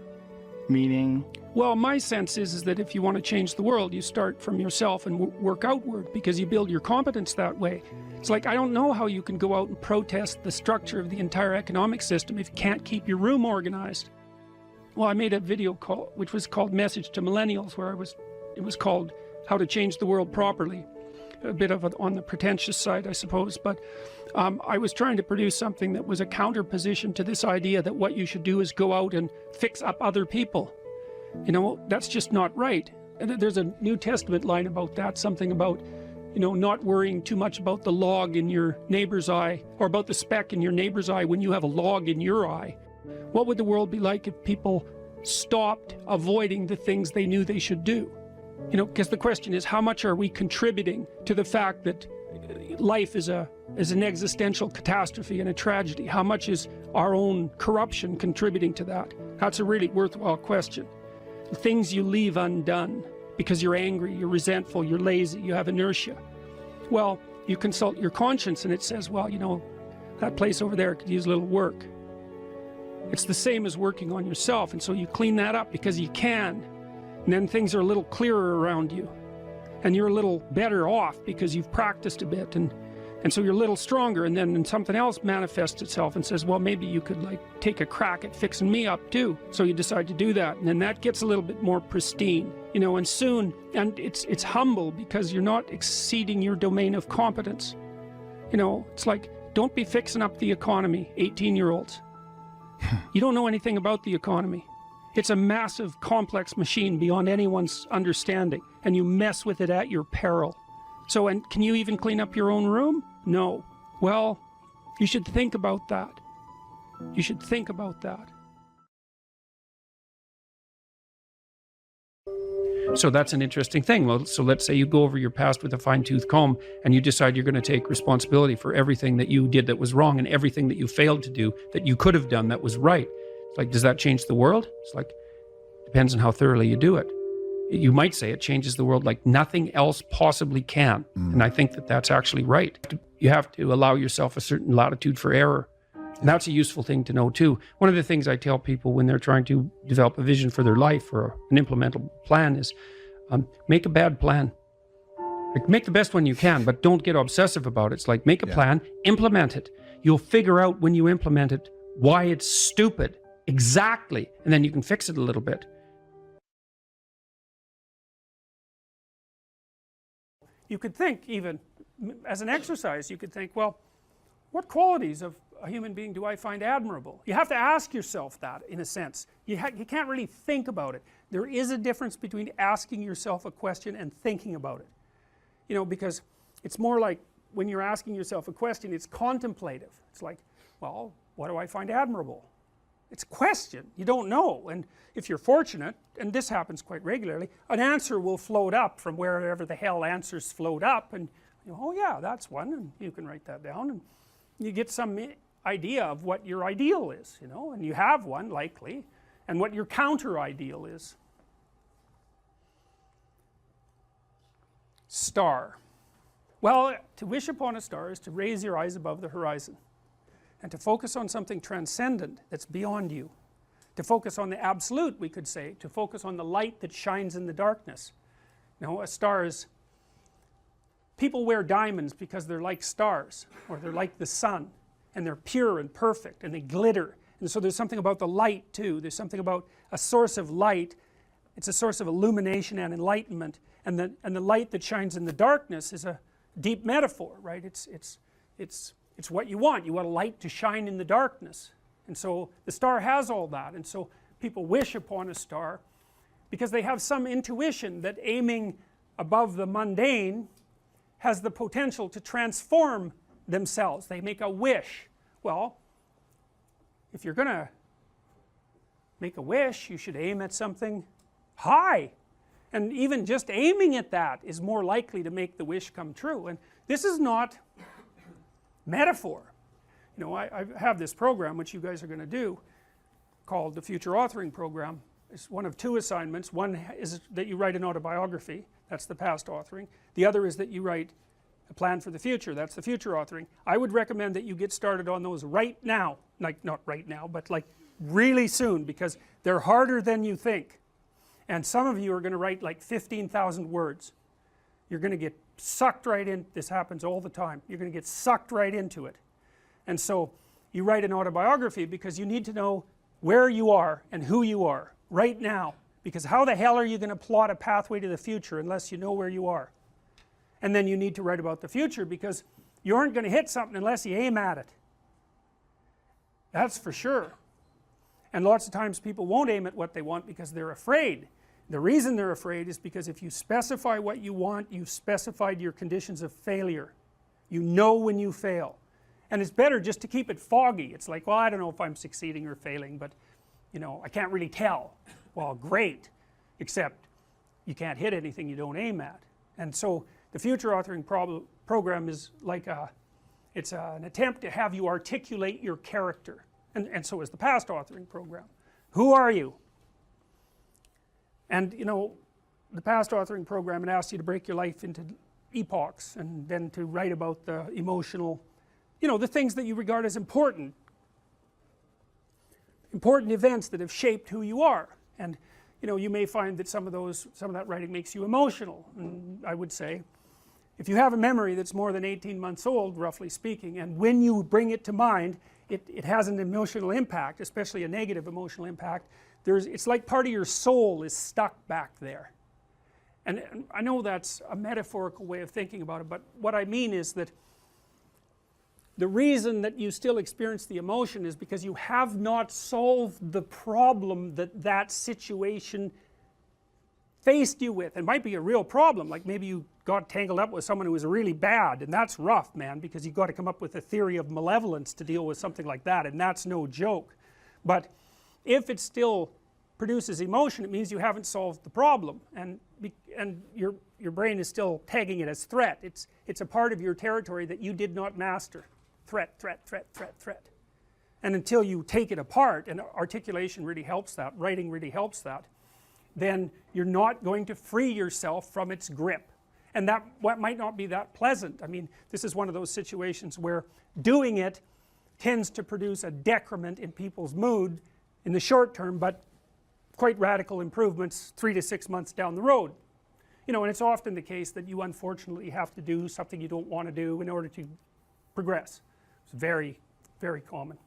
Meaning? Well, my sense is that if you want to change the world, you start from yourself and work outward because you build your competence that way. It's like, I don't know how you can go out and protest the structure of the entire economic system if you can't keep your room organized. Well, I made a video call, which was called Message to Millennials, where it was called How to Change the World Properly. A bit of on the pretentious side, I suppose, but I was trying to produce something that was a counterposition to this idea that what you should do is go out and fix up other people. You know, that's just not right. And there's a New Testament line about that, something about, you know, not worrying too much about the log in your neighbor's eye, or about the speck in your neighbor's eye when you have a log in your eye. What would the world be like if people stopped avoiding the things they knew they should do? You know, because the question is, how much are we contributing to the fact that life is an existential catastrophe and a tragedy? How much is our own corruption contributing to that? That's a really worthwhile question. The things you leave undone because you're angry, you're resentful, you're lazy, you have inertia. Well, you consult your conscience and it says, well, you know, that place over there could use a little work. It's the same as working on yourself, and so you clean that up because you can, and then things are a little clearer around you, and you're a little better off because you've practiced a bit, and so you're a little stronger, and then something else manifests itself and says, well, maybe you could like take a crack at fixing me up too. So you decide to do that, and then that gets a little bit more pristine, you know, and soon, and it's humble because you're not exceeding your domain of competence. You know, it's like, don't be fixing up the economy, 18-year-olds. You don't know anything about the economy. It's a massive, complex machine beyond anyone's understanding, and you mess with it at your peril. So, and can you even clean up your own room? No. Well, You should think about that. You should think about that. So that's an interesting thing. Well, so let's say you go over your past with a fine-tooth comb and you decide you're going to take responsibility for everything that you did that was wrong and everything that you failed to do that you could have done that was right. It's like, does that change the world? It's like, depends on how thoroughly you do it. You might say it changes the world like nothing else possibly can. And I think that that's actually right. You have to allow yourself a certain latitude for error. And that's a useful thing to know too. One of the things I tell people when they're trying to develop a vision for their life or an implementable plan is make a bad plan. Like, make the best one you can, but don't get obsessive about it. It's like, make a plan, implement it. You'll figure out when you implement it why it's stupid. Exactly. And then you can fix it a little bit. You could think, even as an exercise, you could think, well, what qualities of a human being do I find admirable? You have to ask yourself that, in a sense. You can't really think about it. There is a difference between asking yourself a question and thinking about it. You know, because it's more like when you're asking yourself a question, it's contemplative. It's like, well, what do I find admirable? It's a question. You don't know. And if you're fortunate, and this happens quite regularly, an answer will float up from wherever the hell answers float up, and you know, oh yeah, that's one, and you can write that down, and you get some idea of what your ideal is, you know, and you have one likely, and what your counter ideal is. Star. Well, to wish upon a star is to raise your eyes above the horizon and to focus on something transcendent that's beyond you, to focus on the absolute, we could say, to focus on the light that shines in the darkness. Now, a star is, people wear diamonds because they're like stars, or they're like the sun, and they're pure and perfect, and they glitter. And so there's something about the light too. There's something about a source of light. It's a source of illumination and enlightenment, and the light that shines in the darkness is a deep metaphor, right? It's what you want. You want a light to shine in the darkness. And so the star has all that. And so people wish upon a star because they have some intuition that aiming above the mundane has the potential to transform themselves. They make a wish. Well, if you're going to make a wish, you should aim at something high. And even just aiming at that is more likely to make the wish come true. And this is not metaphor. You know, I have this program which you guys are going to do called the Future Authoring Program. It's one of two assignments. One is that you write an autobiography, that's the past authoring. The other is that you write a plan for the future, that's the future authoring. I would recommend that you get started on those right now, like not right now, but like really soon, because they're harder than you think. And some of you are going to write like 15,000 words. You're going to get sucked right in. This happens all the time. You're going to get sucked right into it. And so you write an autobiography because you need to know where you are and who you are right now, because how the hell are you going to plot a pathway to the future unless you know where you are? And then you need to write about the future because you aren't going to hit something unless you aim at it. That's for sure. And lots of times people won't aim at what they want because they're afraid. The reason they're afraid is because if you specify what you want, you've specified your conditions of failure. You know when you fail. And it's better just to keep it foggy. It's like, well, I don't know if I'm succeeding or failing, but you know, I can't really tell. Well, great, except you can't hit anything you don't aim at. And so the future authoring program is like it's an attempt to have you articulate your character. And so is the past authoring program. Who are you? And you know, the past authoring program, it asks you to break your life into epochs and then to write about the emotional, you know, the things that you regard as important events that have shaped who you are. And you know, you may find that some of that writing makes you emotional. And I would say, if you have a memory that's more than 18 months old, roughly speaking, and when you bring it to mind, it has an emotional impact, especially a negative emotional impact. It's like part of your soul is stuck back there. And I know that's a metaphorical way of thinking about it, but what I mean is that the reason that you still experience the emotion is because you have not solved the problem that situation faced you with. It might be a real problem, like maybe you got tangled up with someone who was really bad, and that's rough, man, because you've got to come up with a theory of malevolence to deal with something like that, and that's no joke. But if it still produces emotion, it means you haven't solved the problem, and your brain is still tagging it as threat. It's a part of your territory that you did not master. Threat, threat, threat, threat, threat. And until you take it apart, and articulation really helps that, writing really helps that, then you're not going to free yourself from its grip. And that might not be that pleasant. I mean, this is one of those situations where doing it tends to produce a decrement in people's mood in the short term, but quite radical improvements 3 to 6 months down the road. You know, and it's often the case that you unfortunately have to do something you don't want to do in order to progress. It's very, very common.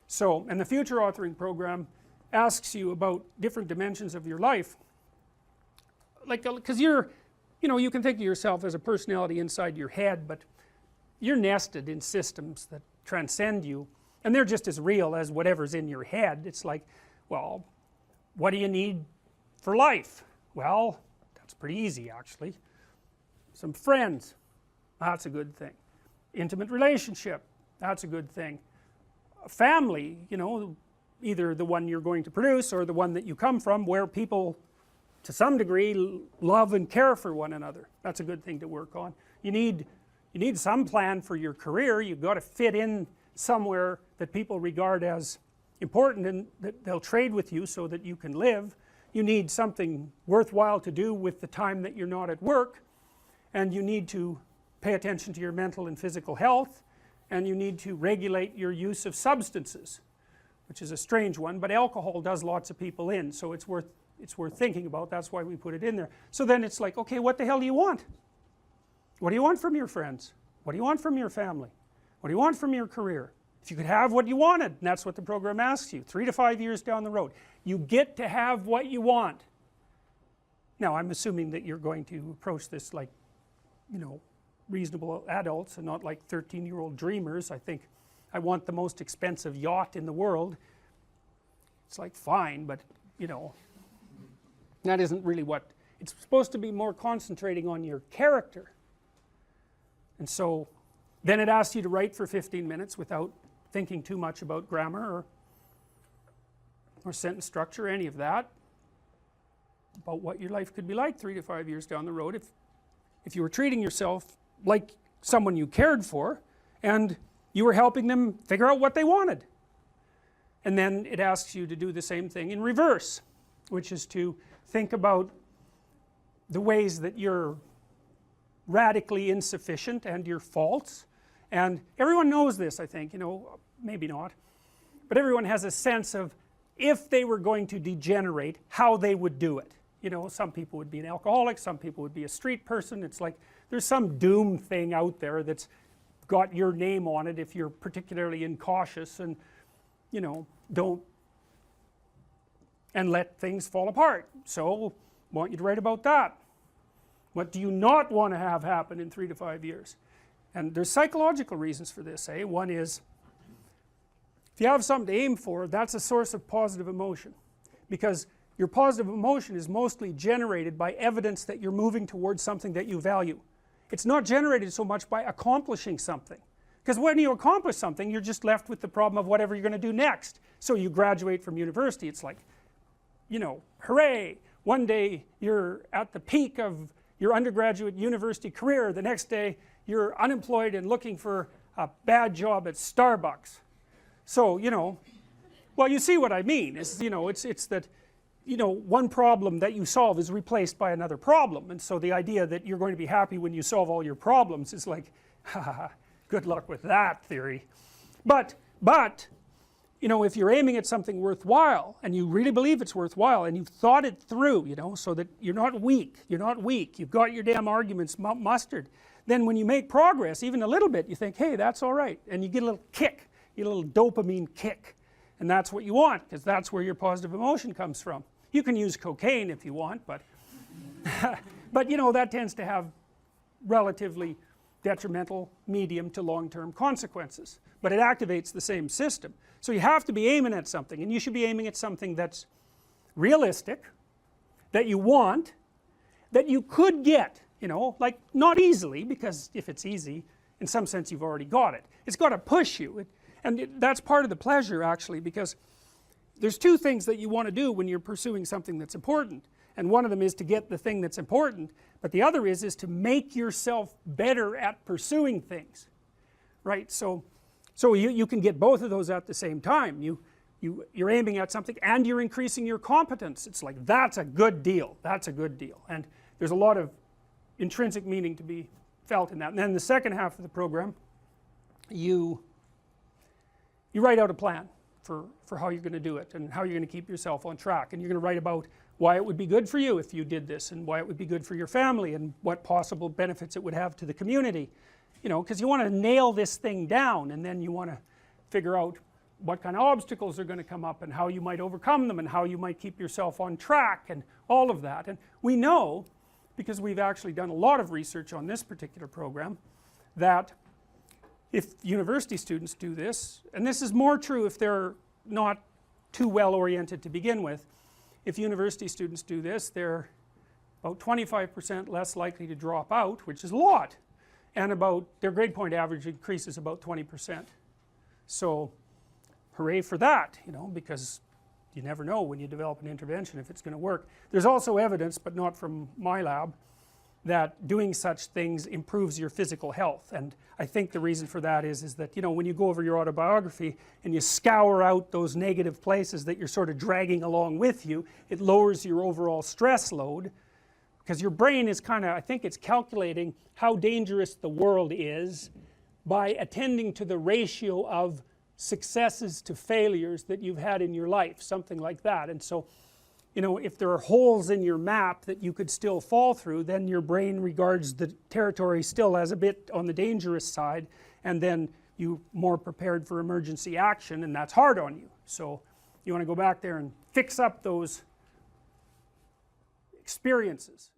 So, and the future authoring program asks you about different dimensions of your life, like, because you're, you know, you can think of yourself as a personality inside your head, but you're nested in systems that transcend you, and they're just as real as whatever's in your head. It's like, well, what do you need for life? Well, that's pretty easy actually. Some friends, that's a good thing. Intimate relationship, that's a good thing. A family, you know, either the one you're going to produce or the one that you come from, where people to some degree love and care for one another. That's a good thing to work on. You need some plan for your career. You've got to fit in somewhere that people regard as important and that they'll trade with you so that you can live. You need something worthwhile to do with the time that you're not at work, and you need to pay attention to your mental and physical health, and you need to regulate your use of substances, which is a strange one, but alcohol does lots of people in, so it's worth thinking about. That's why we put it in there. So then it's like, okay, what the hell do you want? What do you want from your friends? What do you want from your family? What do you want from your career? If you could have what you wanted, and that's what the program asks you, 3 to 5 years down the road, you get to have what you want. Now, I'm assuming that you're going to approach this like, you know, reasonable adults and not like 13-year-old dreamers. I think I want the most expensive yacht in the world. It's like, fine, but, you know, that isn't really what, it's supposed to be more concentrating on your character. And so then it asks you to write for 15 minutes without thinking too much about grammar or sentence structure, any of that, about what your life could be like 3 to 5 years down the road if you were treating yourself like someone you cared for and you were helping them figure out what they wanted. And then it asks you to do the same thing in reverse, which is to think about the ways that you're radically insufficient and your faults. And everyone knows this, I think, you know, maybe not, but everyone has a sense of if they were going to degenerate, how they would do it. You know, some people would be an alcoholic, some people would be a street person. It's like there's some doom thing out there that's got your name on it if you're particularly incautious and, you know, don't and let things fall apart. So I want you to write about that. What do you not want to have happen in 3 to 5 years? And there's psychological reasons for this, eh? One is, if you have something to aim for, that's a source of positive emotion, because your positive emotion is mostly generated by evidence that you're moving towards something that you value. It's not generated so much by accomplishing something, because when you accomplish something, you're just left with the problem of whatever you're going to do next. So you graduate from university, it's like, you know, hooray, one day you're at the peak of your undergraduate university career, the next day you're unemployed and looking for a bad job at Starbucks. So, you know, well, you see what I mean. It's, you know, it's that, you know, one problem that you solve is replaced by another problem, and so the idea that you're going to be happy when you solve all your problems is like, ha, good luck with that theory. But you know, if you're aiming at something worthwhile and you really believe it's worthwhile and you've thought it through, you know, so that you're not weak, you've got your damn arguments mustered, then when you make progress even a little bit, you think, hey, that's all right, and you get a little kick, you get a little dopamine kick, and that's what you want, because that's where your positive emotion comes from. You can use cocaine if you want, but but you know, that tends to have relatively detrimental medium to long-term consequences, but it activates the same system. So you have to be aiming at something, and you should be aiming at something that's realistic, that you want, that you could get, you know, like not easily, because if it's easy, in some sense you've already got it. It's got to push you, that's part of the pleasure actually, because there's two things that you want to do when you're pursuing something that's important, and one of them is to get the thing that's important, but the other is to make yourself better at pursuing things, right? So you can get both of those at the same time. You're aiming at something and you're increasing your competence. It's like, that's a good deal, that's a good deal, and there's a lot of intrinsic meaning to be felt in that. And then the second half of the program, you write out a plan for how you're going to do it and how you're going to keep yourself on track, and you're going to write about why it would be good for you if you did this, and why it would be good for your family, and what possible benefits it would have to the community, you know, because you want to nail this thing down, and then you want to figure out what kind of obstacles are going to come up and how you might overcome them and how you might keep yourself on track and all of that. And we know, because we've actually done a lot of research on this particular program, that if university students do this, and this is more true if they're not too well oriented to begin with, if university students do this, they're about 25% less likely to drop out, which is a lot, and about their grade point average increases about 20%. So hooray for that, you know, because you never know when you develop an intervention if it's going to work. There's also evidence, but not from my lab, that doing such things improves your physical health, and I think the reason for that is that, you know, when you go over your autobiography and you scour out those negative places that you're sort of dragging along with you, it lowers your overall stress load, because your brain is kind of, I think it's calculating how dangerous the world is by attending to the ratio of successes to failures that you've had in your life, something like that. And so, you know, if there are holes in your map that you could still fall through, then your brain regards the territory still as a bit on the dangerous side, and then you're more prepared for emergency action, and that's hard on you. So you want to go back there and fix up those experiences.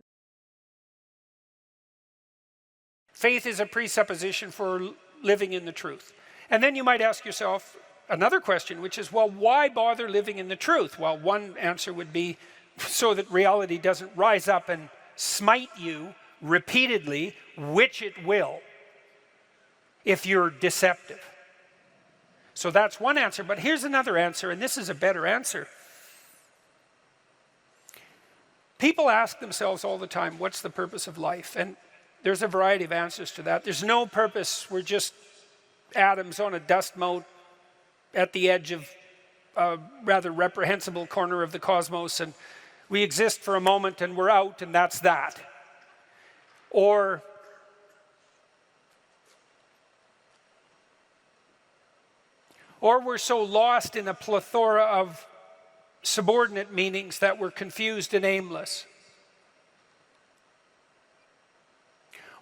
Faith is a presupposition for living in the truth. And then you might ask yourself another question, which is, well, why bother living in the truth? Well, one answer would be so that reality doesn't rise up and smite you repeatedly, which it will if you're deceptive. So that's one answer, but here's another answer, and this is a better answer. People ask themselves all the time, what's the purpose of life? And there's a variety of answers to that. There's no purpose. We're just atoms on a dust mote at the edge of a rather reprehensible corner of the cosmos, and we exist for a moment and we're out, and that's that. Or we're so lost in a plethora of subordinate meanings that we're confused and aimless.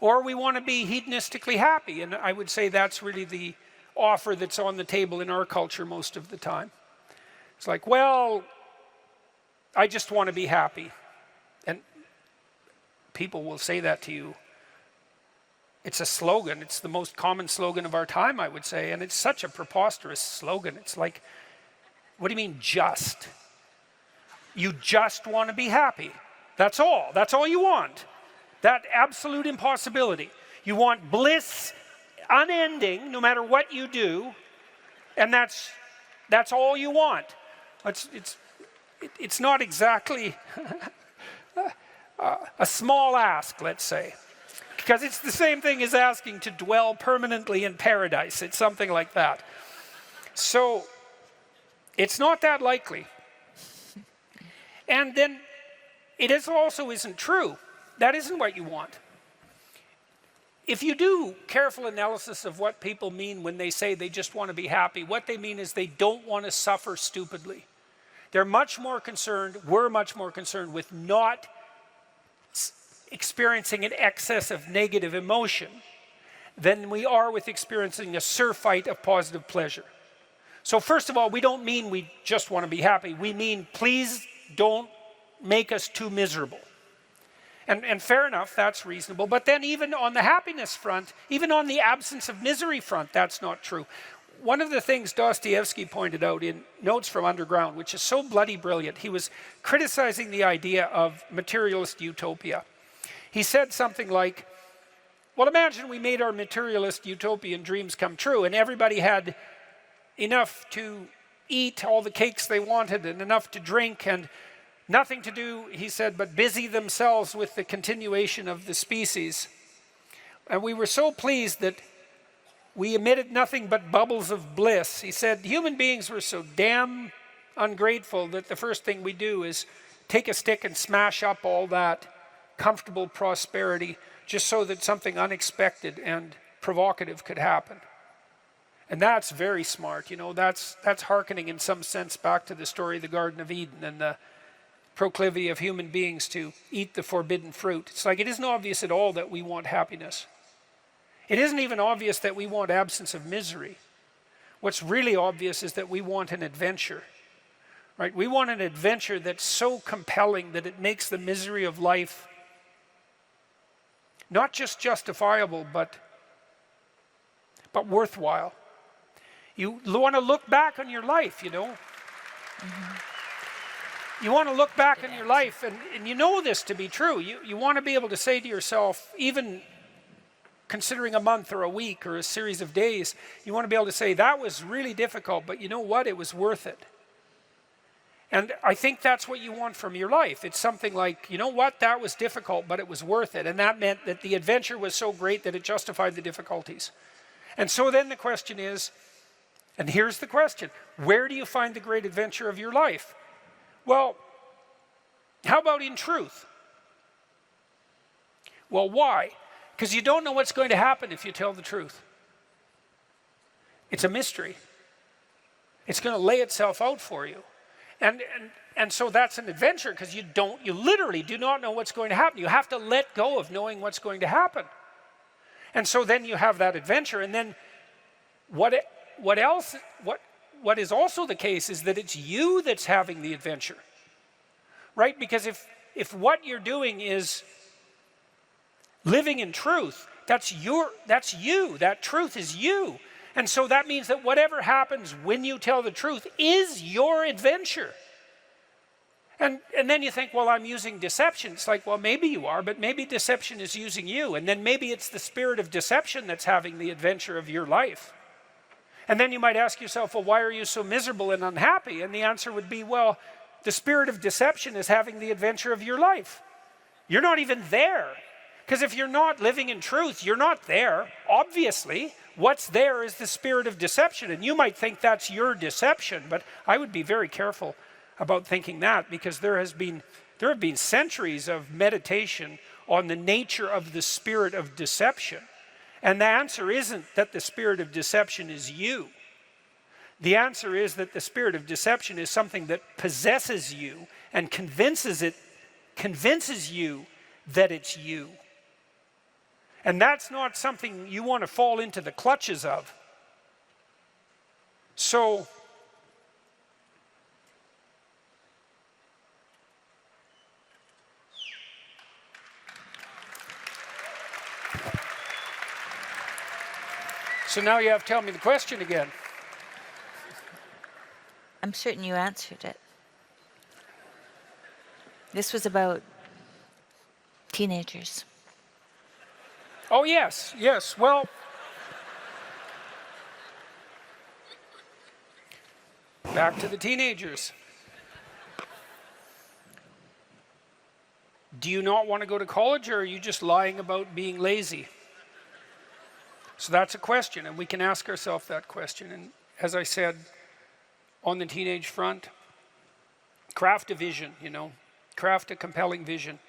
Or we want to be hedonistically happy, and I would say that's really the offer that's on the table in our culture most of the time. It's like, well, I just want to be happy. And people will say that to you. It's a slogan. It's the most common slogan of our time, I would say, and it's such a preposterous slogan. It's like, what do you mean just? You just want to be happy. That's all. That's all you want. That absolute impossibility. You want bliss unending no matter what you do, and that's all you want. It's not exactly a small ask, let's say, because it's the same thing as asking to dwell permanently in paradise. It's something like that. So it's not that likely. And then it also isn't true. That isn't what you want. If you do careful analysis of what people mean when they say they just want to be happy, what they mean is they don't want to suffer stupidly. They're much more concerned, we're much more concerned with not experiencing an excess of negative emotion than we are with experiencing a surfeit of positive pleasure. So first of all, we don't mean we just want to be happy. We mean, please don't make us too miserable. And fair enough, that's reasonable. But then even on the happiness front, even on the absence of misery front, that's not true. One of the things Dostoevsky pointed out in Notes from Underground, which is so bloody brilliant, he was criticizing the idea of materialist utopia. He said something like, well, imagine we made our materialist utopian dreams come true and everybody had enough to eat all the cakes they wanted and enough to drink and nothing to do, he said, but busy themselves with the continuation of the species. And we were so pleased that we emitted nothing but bubbles of bliss. He said, human beings were so damn ungrateful that the first thing we do is take a stick and smash up all that comfortable prosperity just so that something unexpected and provocative could happen. And that's very smart. You know, that's hearkening in some sense back to the story of the Garden of Eden and the proclivity of human beings to eat the forbidden fruit. It's like it isn't obvious at all that we want happiness. It isn't even obvious that we want absence of misery. What's really obvious is that we want an adventure. Right? We want an adventure that's so compelling that it makes the misery of life not just justifiable, but worthwhile. You want to look back on your life, you know. Mm-hmm. You want to look back on your life, and you know this to be true. You want to be able to say to yourself, even considering a month or a week or a series of days, you want to be able to say, that was really difficult, but you know what? It was worth it. And I think that's what you want from your life. It's something like, you know what, that was difficult, but it was worth it. And that meant that the adventure was so great that it justified the difficulties. And so then the question is, and here's the question, where do you find the great adventure of your life? Well, how about in truth? Well, why? Because you don't know what's going to happen if you tell the truth. It's a mystery. It's going to lay itself out for you. And so that's an adventure because you literally do not know what's going to happen. You have to let go of knowing what's going to happen. And so then you have that adventure. And then what is also the case is that it's you that's having the adventure. Right? Because if what you're doing is living in truth, that's you. That truth is you. And so that means that whatever happens when you tell the truth is your adventure. And then you think, well, I'm using deception. It's like, well, maybe you are, but maybe deception is using you. And then maybe it's the spirit of deception that's having the adventure of your life. And then you might ask yourself, well, why are you so miserable and unhappy? And the answer would be, well, the spirit of deception is having the adventure of your life. You're not even there. Because if you're not living in truth, you're not there, obviously. What's there is the spirit of deception. And you might think that's your deception, but I would be very careful about thinking that, because there have been centuries of meditation on the nature of the spirit of deception. And the answer isn't that the spirit of deception is you. The answer is that the spirit of deception is something that possesses you and convinces you that it's you. And that's not something you want to fall into the clutches of. So now you have to tell me the question again. I'm certain you answered it. This was about teenagers. Oh, yes. Well, back to the teenagers. Do you not want to go to college, or are you just lying about being lazy? So that's a question, and we can ask ourselves that question. And as I said, on the teenage front, craft a vision, craft a compelling vision.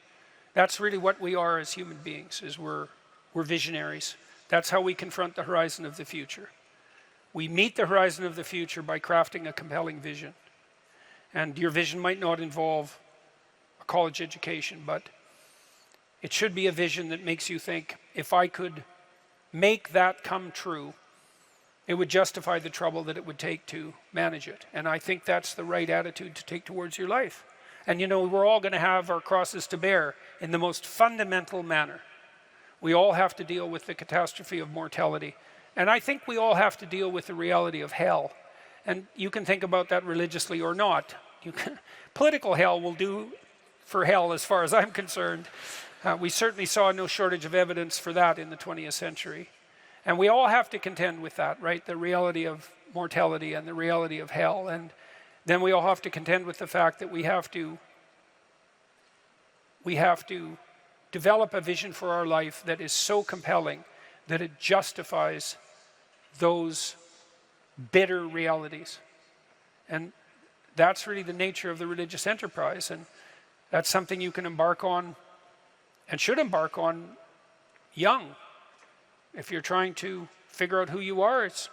That's really what we are as human beings, is we're visionaries. That's how we confront the horizon of the future. We meet the horizon of the future by crafting a compelling vision. And your vision might not involve a college education, but it should be a vision that makes you think, if I could make that come true, it would justify the trouble that it would take to manage it. And I think that's the right attitude to take towards your life. And we're all going to have our crosses to bear in the most fundamental manner. We all have to deal with the catastrophe of mortality. And I think we all have to deal with the reality of hell. And you can think about that religiously or not. Political hell will do for hell as far as I'm concerned. We certainly saw no shortage of evidence for that in the 20th century. And we all have to contend with that, right? The reality of mortality and the reality of hell. And then we all have to contend with the fact that we have to develop a vision for our life that is so compelling that it justifies those bitter realities. And that's really the nature of the religious enterprise. And that's something you can embark on and should embark on young. If you're trying to figure out who you are, it's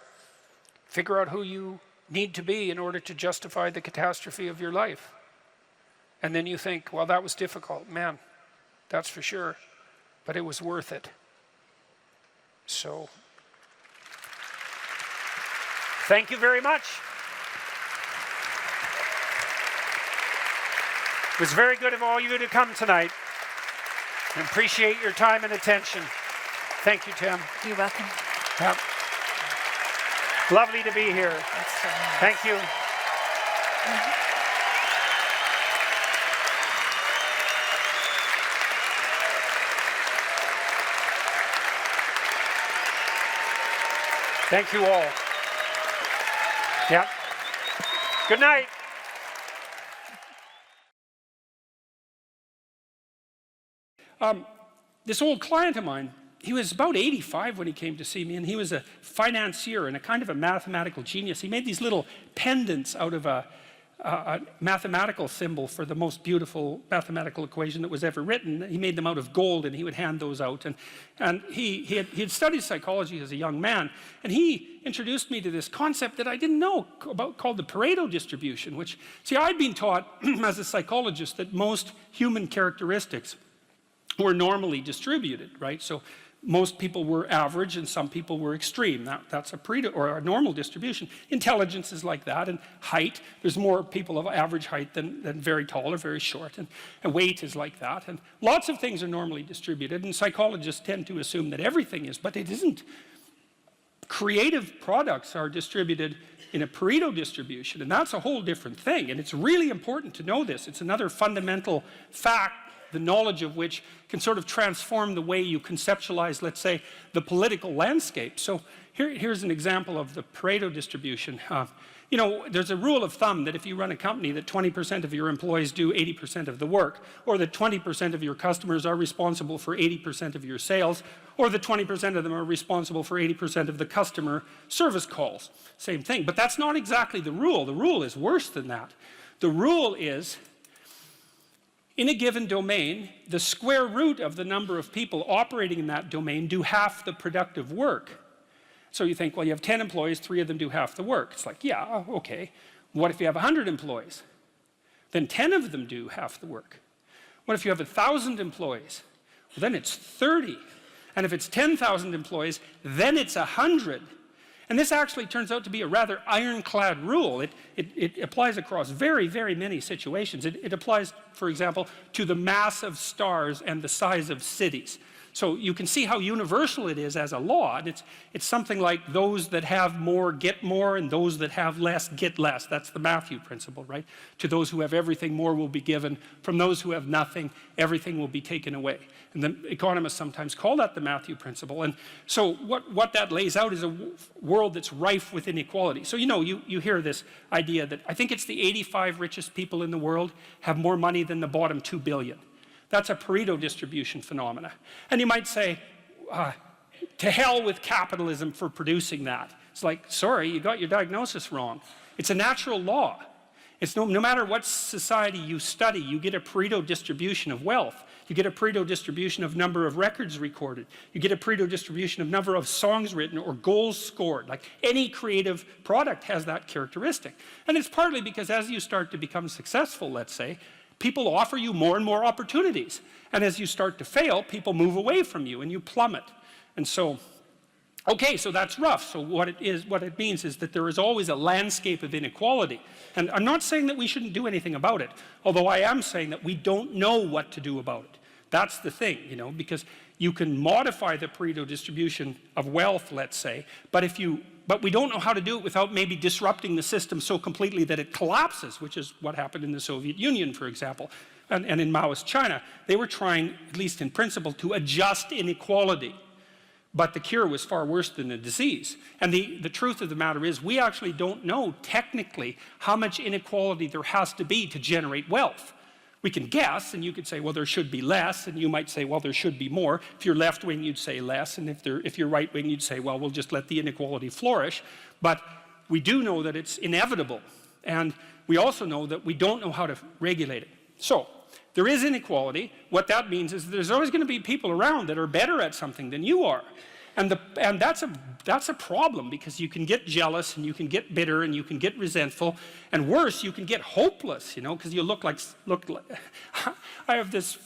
figure out who you need to be in order to justify the catastrophe of your life. And then you think, well, that was difficult. Man, that's for sure. But it was worth it. So, thank you very much. It was very good of all you to come tonight. I appreciate your time and attention. Thank you, Tim. You're welcome. Yep. Lovely to be here. That's so nice. Thank you. Thank you all. Yep. Good night. This old client of mine, he was about 85 when he came to see me, and he was a financier and a kind of a mathematical genius. He made these little pendants out of a mathematical symbol for the most beautiful mathematical equation that was ever written. He made them out of gold, and he would hand those out. And he had studied psychology as a young man, and he introduced me to this concept that I didn't know about called the Pareto distribution, which, see, I'd been taught as a psychologist that most human characteristics were normally distributed, right? So most people were average and some people were extreme. That's a Pareto or a normal distribution. Intelligence is like that, and height, there's more people of average height than very tall or very short, and weight is like that. And lots of things are normally distributed, and psychologists tend to assume that everything is, but it isn't. Creative products are distributed in a Pareto distribution, and that's a whole different thing, and it's really important to know this. It's another fundamental fact, the knowledge of which can sort of transform the way you conceptualize, let's say, the political landscape. So here's an example of the Pareto distribution. You know, there's a rule of thumb that if you run a company that 20% of your employees do 80% of the work, or that 20% of your customers are responsible for 80% of your sales, or that 20% of them are responsible for 80% of the customer service calls. Same thing, but that's not exactly the rule. The rule is worse than that. The rule is, in a given domain, the square root of the number of people operating in that domain do half the productive work. So you think, well, you have 10 employees, 3 of them do half the work. It's like, yeah, okay. What if you have 100 employees? Then 10 of them do half the work. What if you have 1,000 employees? Well, then it's 30. And if it's 10,000 employees, then it's 100. And this actually turns out to be a rather ironclad rule. It applies across very, very many situations. It applies, for example, to the mass of stars and the size of cities. So you can see how universal it is as a law. And it's something like those that have more get more, and those that have less get less. That's the Matthew principle, right? To those who have everything, more will be given. From those who have nothing, everything will be taken away. And the economists sometimes call that the Matthew principle. And so what that lays out is a world that's rife with inequality. So, you know, you hear this idea that I think it's the 85 richest people in the world have more money than the bottom 2 billion. That's a Pareto distribution phenomena. And you might say, to hell with capitalism for producing that. It's like, sorry, you got your diagnosis wrong. It's a natural law. It's no matter what society you study, you get a Pareto distribution of wealth. You get a Pareto distribution of number of records recorded. You get a Pareto distribution of number of songs written or goals scored. Like any creative product has that characteristic. And it's partly because as you start to become successful, let's say, people offer you more and more opportunities. And as you start to fail, people move away from you and you plummet. And so, okay, so that's rough. So what it means is that there is always a landscape of inequality. And I'm not saying that we shouldn't do anything about it, although I am saying that we don't know what to do about it. That's the thing, you know, because you can modify the Pareto distribution of wealth, let's say, but we don't know how to do it without maybe disrupting the system so completely that it collapses, which is what happened in the Soviet Union, for example. and in Maoist China, they were trying, at least in principle, to adjust inequality. But the cure was far worse than the disease. And the truth of the matter is, we actually don't know technically how much inequality there has to be to generate wealth. We can guess, and you could say, well, there should be less, and you might say, well, there should be more. If you're left-wing, you'd say less, and if you're right-wing, you'd say, well, we'll just let the inequality flourish. But we do know that it's inevitable, and we also know that we don't know how to regulate it. So, there is inequality. What that means is there's always going to be people around that are better at something than you are. And that's a problem, because you can get jealous, and you can get bitter, and you can get resentful, and worse, you can get hopeless, you know, because you look like I have this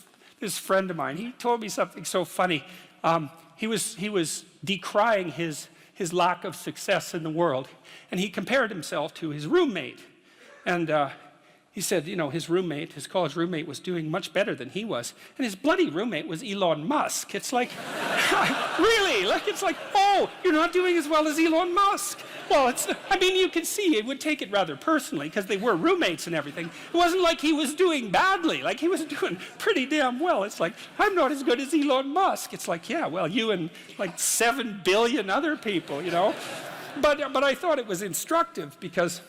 friend of mine. He told me something so funny. He was decrying his lack of success in the world, and he compared himself to his roommate. And he said, you know, his college roommate was doing much better than he was. And his bloody roommate was Elon Musk. It's like, really? Like, it's like, oh, you're not doing as well as Elon Musk. Well, I mean, you can see it would take it rather personally, because they were roommates and everything. It wasn't like he was doing badly. Like, he was doing pretty damn well. It's like, I'm not as good as Elon Musk. It's like, yeah, well, you and like 7 billion other people, you know. But I thought it was instructive because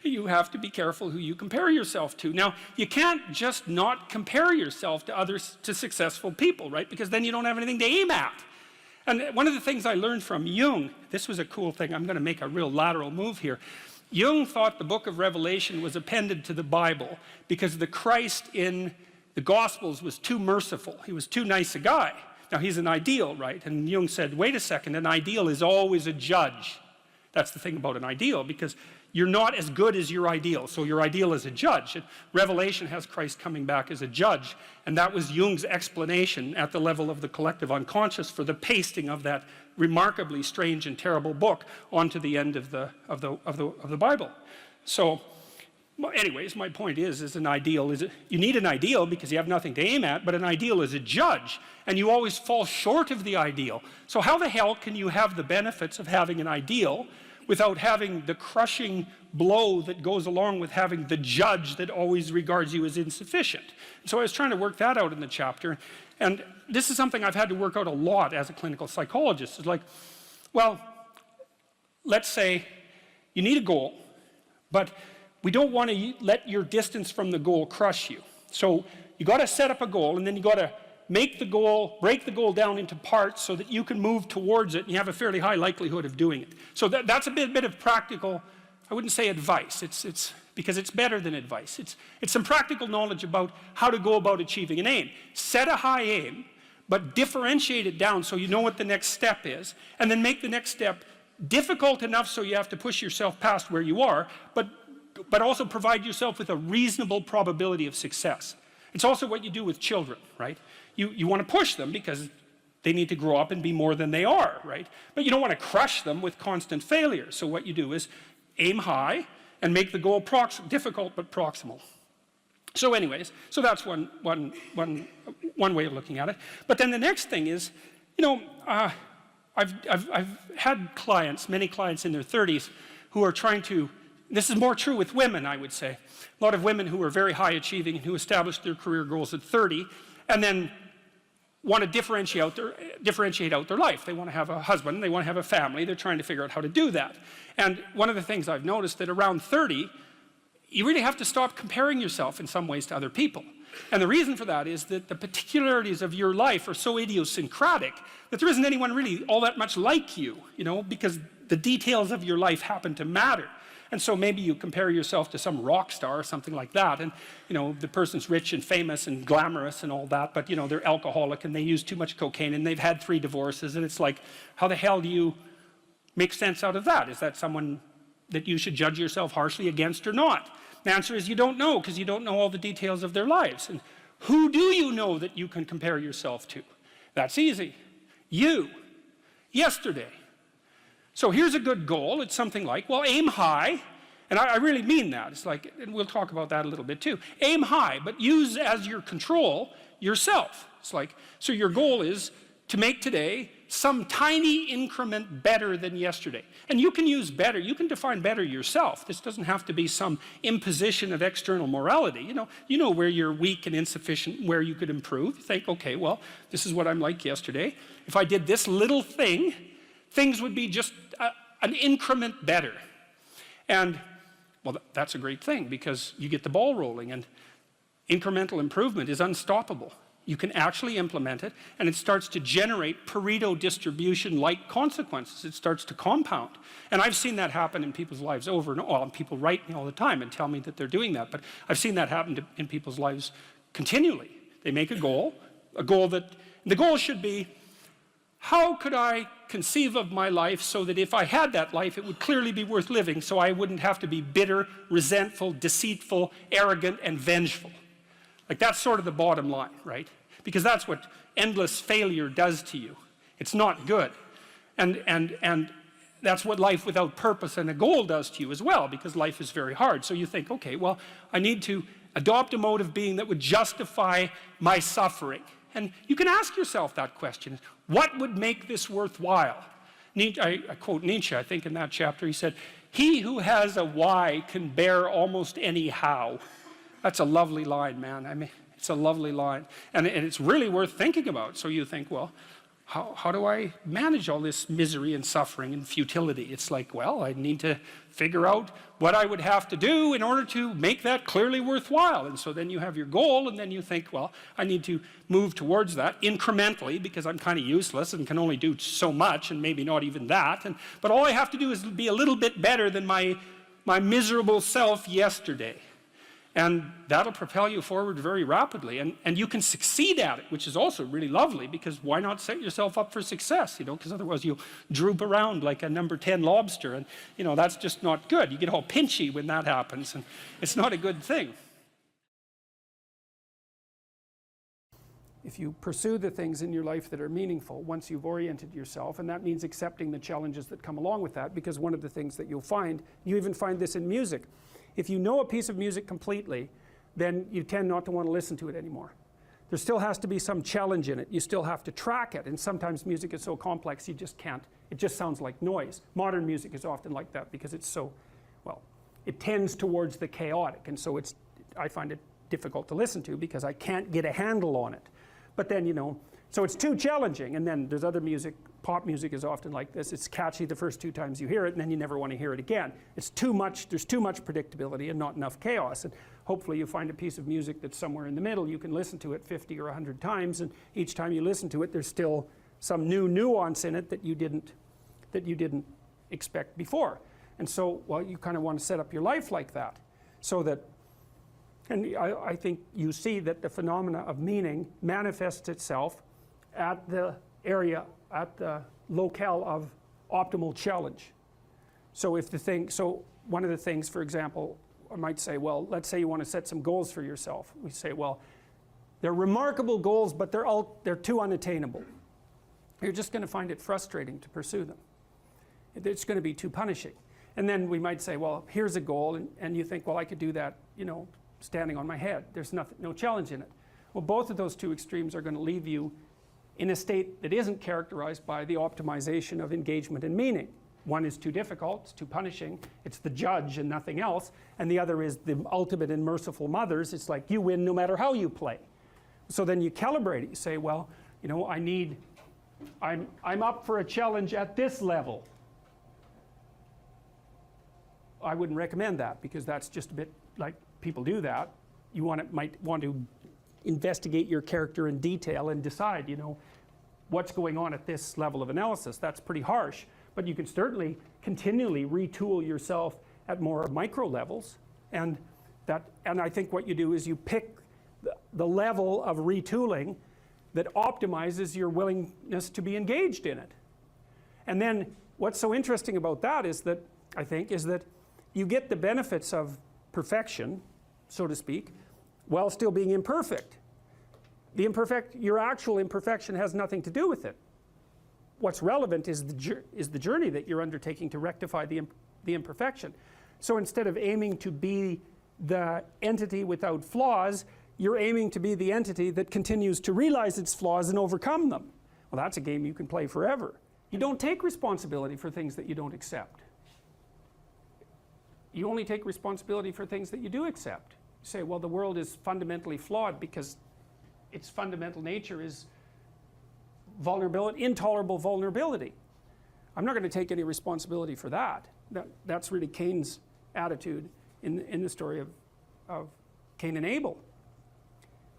you have to be careful who you compare yourself to. Now, you can't just not compare yourself to successful people, right? Because then you don't have anything to aim at. And one of the things I learned from Jung, this was a cool thing, I'm going to make a real lateral move here. Jung thought the book of Revelation was appended to the Bible because the Christ in the Gospels was too merciful. He was too nice a guy. Now, he's an ideal, right? And Jung said, wait a second, an ideal is always a judge. That's the thing about an ideal, because you're not as good as your ideal, so your ideal is a judge. And Revelation has Christ coming back as a judge, and that was Jung's explanation at the level of the collective unconscious for the pasting of that remarkably strange and terrible book onto the end of the Bible. So, anyways, my point is an ideal you need an ideal because you have nothing to aim at, but an ideal is a judge, and you always fall short of the ideal. So how the hell can you have the benefits of having an ideal without having the crushing blow that goes along with having the judge that always regards you as insufficient? So I was trying to work that out in the chapter, and this is something I've had to work out a lot as a clinical psychologist. It's like, well, let's say you need a goal, but we don't want to let your distance from the goal crush you. So you got to set up a goal, and then you got to break the goal down into parts so that you can move towards it, and you have a fairly high likelihood of doing it. So that's a bit of practical, I wouldn't say advice, it's because it's better than advice. It's some practical knowledge about how to go about achieving an aim. Set a high aim, but differentiate it down so you know what the next step is, and then make the next step difficult enough so you have to push yourself past where you are, but also provide yourself with a reasonable probability of success. It's also what you do with children, right? You want to push them because they need to grow up and be more than they are, right? But you don't want to crush them with constant failure. So what you do is aim high and make the goal difficult but proximal. So anyways, so that's one way of looking at it. But then the next thing is, you know, I've had clients, many clients in their 30s, who are trying to. This is more true with women, I would say. A lot of women who are very high achieving and who established their career goals at 30 and then want to differentiate out their life. They want to have a husband, they want to have a family, they're trying to figure out how to do that. And one of the things I've noticed that around 30, you really have to stop comparing yourself in some ways to other people. And the reason for that is that the particularities of your life are so idiosyncratic that there isn't anyone really all that much like you, you know, because the details of your life happen to matter. And so maybe you compare yourself to some rock star or something like that, and you know the person's rich and famous and glamorous and all that, but you know they're alcoholic and they use too much cocaine and they've had 3 divorces, and it's like, how the hell do you make sense out of that? Is that someone that you should judge yourself harshly against or not? The answer is you don't know, because you don't know all the details of their lives. And who do you know that you can compare yourself to? That's easy. You. Yesterday. So here's a good goal. It's something like, well, aim high. And I really mean that. It's like, and we'll talk about that a little bit too. Aim high, but use as your control yourself. It's like, so your goal is to make today some tiny increment better than yesterday. And you can use better, you can define better yourself. This doesn't have to be some imposition of external morality. You know where you're weak and insufficient, where you could improve. You think, okay, well, this is what I'm like yesterday. If I did this little thing, things would be just an increment better. And, well, that's a great thing, because you get the ball rolling, and incremental improvement is unstoppable. You can actually implement it, and it starts to generate Pareto distribution-like consequences. It starts to compound. And I've seen that happen in people's lives over and over. Well, and people write me all the time and tell me that they're doing that, but I've seen that happen in people's lives continually. They make a goal that, the goal should be, how could I conceive of my life so that if I had that life, it would clearly be worth living, so I wouldn't have to be bitter, resentful, deceitful, arrogant, and vengeful. Like, that's sort of the bottom line, right? Because that's what endless failure does to you. It's not good. And that's what life without purpose and a goal does to you as well, because life is very hard. So you think, okay, well, I need to adopt a mode of being that would justify my suffering. And you can ask yourself that question. What would make this worthwhile? I quote Nietzsche, I think, in that chapter. He said, "He who has a why can bear almost any how." That's a lovely line, man. I mean, it's a lovely line. And it's really worth thinking about. So you think, well, how do I manage all this misery and suffering and futility? It's like, well, I need to figure out what I would have to do in order to make that clearly worthwhile. And so then you have your goal, and then you think, well, I need to move towards that incrementally, because I'm kind of useless and can only do so much, and maybe not even that. But all I have to do is be a little bit better than my miserable self yesterday. And that'll propel you forward very rapidly. And you can succeed at it, which is also really lovely, because why not set yourself up for success, because otherwise you'll droop around like a number 10 lobster, and, that's just not good. You get all pinchy when that happens, and it's not a good thing. If you pursue the things in your life that are meaningful, once you've oriented yourself, and that means accepting the challenges that come along with that, because one of the things that you'll find, you even find this in music, if you know a piece of music completely, then you tend not to want to listen to it anymore. There still has to be some challenge in it. You still have to track it, and sometimes music is so complex you just can't. It just sounds like noise. Modern music is often like that, because it's so, well, it tends towards the chaotic, and so I find it difficult to listen to, because I can't get a handle on it. But then, so it's too challenging. And then there's other music. Pop music is often like this. It's catchy the first 2 times you hear it, and then you never want to hear it again. It's too much, there's too much predictability and not enough chaos. And hopefully you find a piece of music that's somewhere in the middle. You can listen to it 50 or 100 times, and each time you listen to it, there's still some new nuance in it that you didn't expect before. And so, well, you kind of want to set up your life like that, so that, and I think you see that the phenomena of meaning manifests itself at the area, at the locale of optimal challenge. So one of the things, for example, I might say, well, let's say you want to set some goals for yourself. We say, well, they're remarkable goals, but they're too unattainable. You're just going to find it frustrating to pursue them. It's going to be too punishing. And then we might say, well, here's a goal, and you think, well, I could do that, standing on my head. There's no challenge in it. Well, both of those two extremes are going to leave you in a state that isn't characterized by the optimization of engagement and meaning. One is too difficult, it's too punishing, it's the judge and nothing else, and the other is the ultimate and merciful mothers. It's like you win no matter how you play. So then you calibrate it. You say, well, I'm up for a challenge at this level. I wouldn't recommend that, because that's just a bit like people do that. You might want to investigate your character in detail and decide, what's going on at this level of analysis. That's pretty harsh, but you can certainly continually retool yourself at more micro levels, and I think what you do is you pick the level of retooling that optimizes your willingness to be engaged in it. And then what's so interesting about that is that, I think, is that you get the benefits of perfection, so to speak, while still being imperfect. Your actual imperfection has nothing to do with it. What's relevant is the journey that you're undertaking to rectify the imperfection. So instead of aiming to be the entity without flaws, you're aiming to be the entity that continues to realize its flaws and overcome them. Well, that's a game you can play forever. You don't take responsibility for things that you don't accept. You only take responsibility for things that you do accept. You say, well, the world is fundamentally flawed because its fundamental nature is vulnerability, intolerable vulnerability. I'm not going to take any responsibility for that. That's really Cain's attitude in the story of Cain and Abel.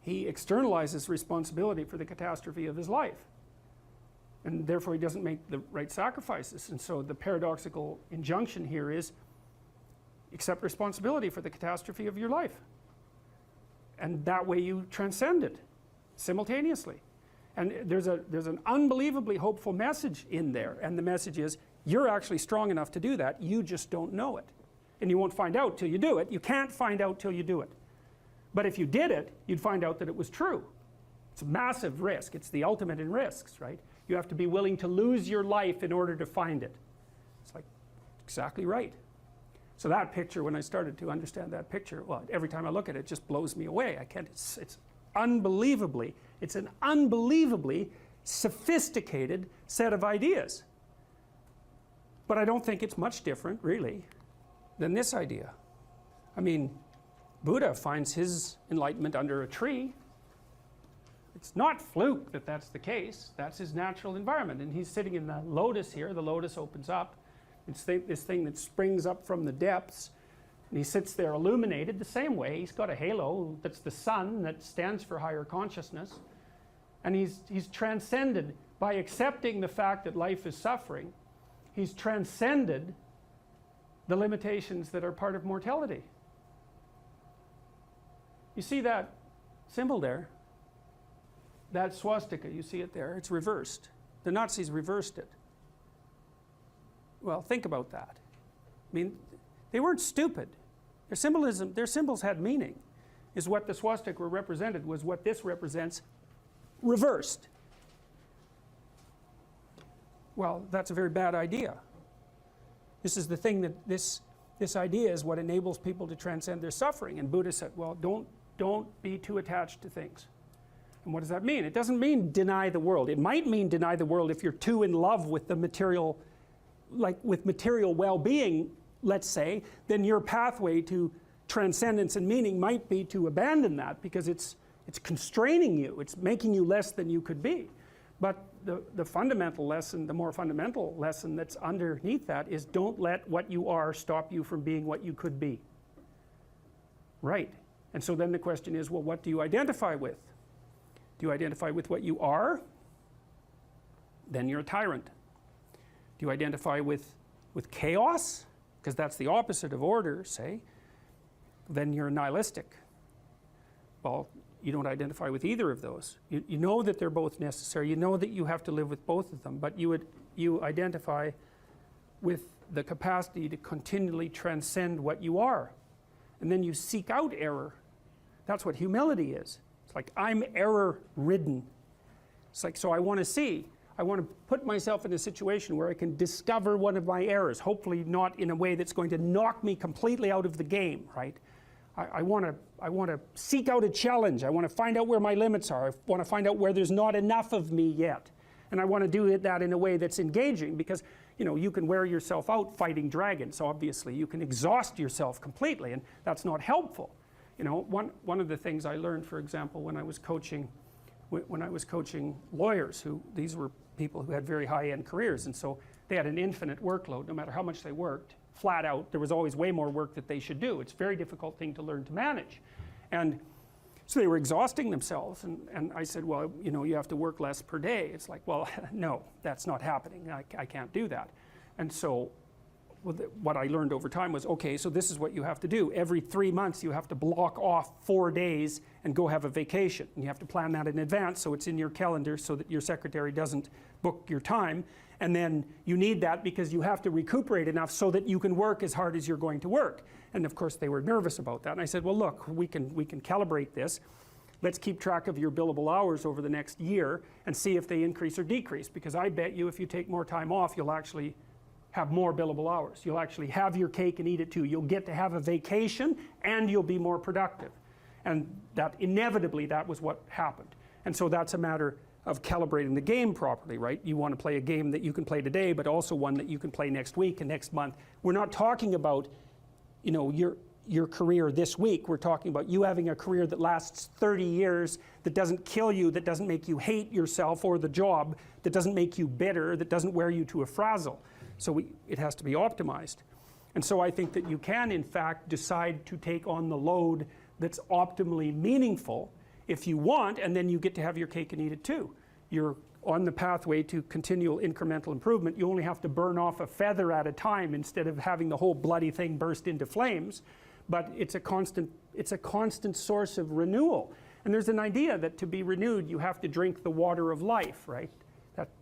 He externalizes responsibility for the catastrophe of his life. And therefore he doesn't make the right sacrifices. And so the paradoxical injunction here is accept responsibility for the catastrophe of your life. And that way you transcend it simultaneously. And there's an unbelievably hopeful message in there. And the message is, you're actually strong enough to do that. You just don't know it. And you won't find out till you do it. You can't find out till you do it. But if you did it, you'd find out that it was true. It's a massive risk. It's the ultimate in risks, right? You have to be willing to lose your life in order to find it. It's like, exactly right. So that picture, when I started to understand that picture, well, every time I look at it, it just blows me away. I can't, it's unbelievably, it's an unbelievably sophisticated set of ideas. But I don't think it's much different, really, than this idea. I mean, Buddha finds his enlightenment under a tree. It's not fluke that that's the case. That's his natural environment. And he's sitting in the lotus here. The lotus opens up. It's this thing that springs up from the depths. And he sits there illuminated the same way. He's got a halo that's the sun that stands for higher consciousness. And he's transcended by accepting the fact that life is suffering. He's transcended the limitations that are part of mortality. You see that symbol there? That swastika, you see it there? It's reversed. The Nazis reversed it. Well, think about that. I mean, they weren't stupid. Their symbolism, their symbols had meaning. Is what the swastika represented was what this represents reversed. Well, that's a very bad idea. This is the thing that this idea is what enables people to transcend their suffering. And Buddha said, well, don't be too attached to things. And what does that mean? It doesn't mean deny the world. It might mean deny the world if you're too in love with the material, like with material well-being, let's say, then your pathway to transcendence and meaning might be to abandon that because it's constraining you. It's making you less than you could be. But the fundamental lesson, the more fundamental lesson that's underneath that is don't let what you are stop you from being what you could be. Right. And so then the question is, well, what do you identify with? Do you identify with what you are? Then you're a tyrant. Do you identify with chaos? Because that's the opposite of order, say. Then you're nihilistic. Well, you don't identify with either of those. You know that they're both necessary. You know that you have to live with both of them. But you identify with the capacity to continually transcend what you are. And then you seek out error. That's what humility is. It's like, I'm error-ridden. It's like, so I want to put myself in a situation where I can discover one of my errors, hopefully not in a way that's going to knock me completely out of the game, right? I want to seek out a challenge. I want to find out where my limits are. I want to find out where there's not enough of me yet. And I want to do that in a way that's engaging because, you know, you can wear yourself out fighting dragons, obviously. You can exhaust yourself completely, and that's not helpful. You know, one of the things I learned, for example, when I was coaching lawyers, these were people who had very high-end careers, and so they had an infinite workload. No matter how much they worked, flat out, there was always way more work that they should do. It's a very difficult thing to learn to manage. And so they were exhausting themselves, and I said, well, you know, you have to work less per day. It's like, well, no, that's not happening. I can't do that. And so what I learned over time was, okay, so this is what you have to do. Every 3 months you have to block off 4 days and go have a vacation. And you have to plan that in advance so it's in your calendar so that your secretary doesn't book your time. And then you need that because you have to recuperate enough so that you can work as hard as you're going to work. And of course they were nervous about that. And I said, well, look, we can calibrate this. Let's keep track of your billable hours over the next year and see if they increase or decrease. Because I bet you if you take more time off, you'll actually have more billable hours. You'll actually have your cake and eat it too. You'll get to have a vacation and you'll be more productive. And that inevitably, that was what happened. And so that's a matter of calibrating the game properly, right? You want to play a game that you can play today, but also one that you can play next week and next month. We're not talking about, you know, your career this week. We're talking about you having a career that lasts 30 years, that doesn't kill you, that doesn't make you hate yourself or the job, that doesn't make you bitter, that doesn't wear you to a frazzle. So it has to be optimized. And so I think that you can, in fact, decide to take on the load that's optimally meaningful if you want, and then you get to have your cake and eat it too. You're on the pathway to continual incremental improvement. You only have to burn off a feather at a time instead of having the whole bloody thing burst into flames. But it's a constant source of renewal. And there's an idea that to be renewed, you have to drink the water of life, right?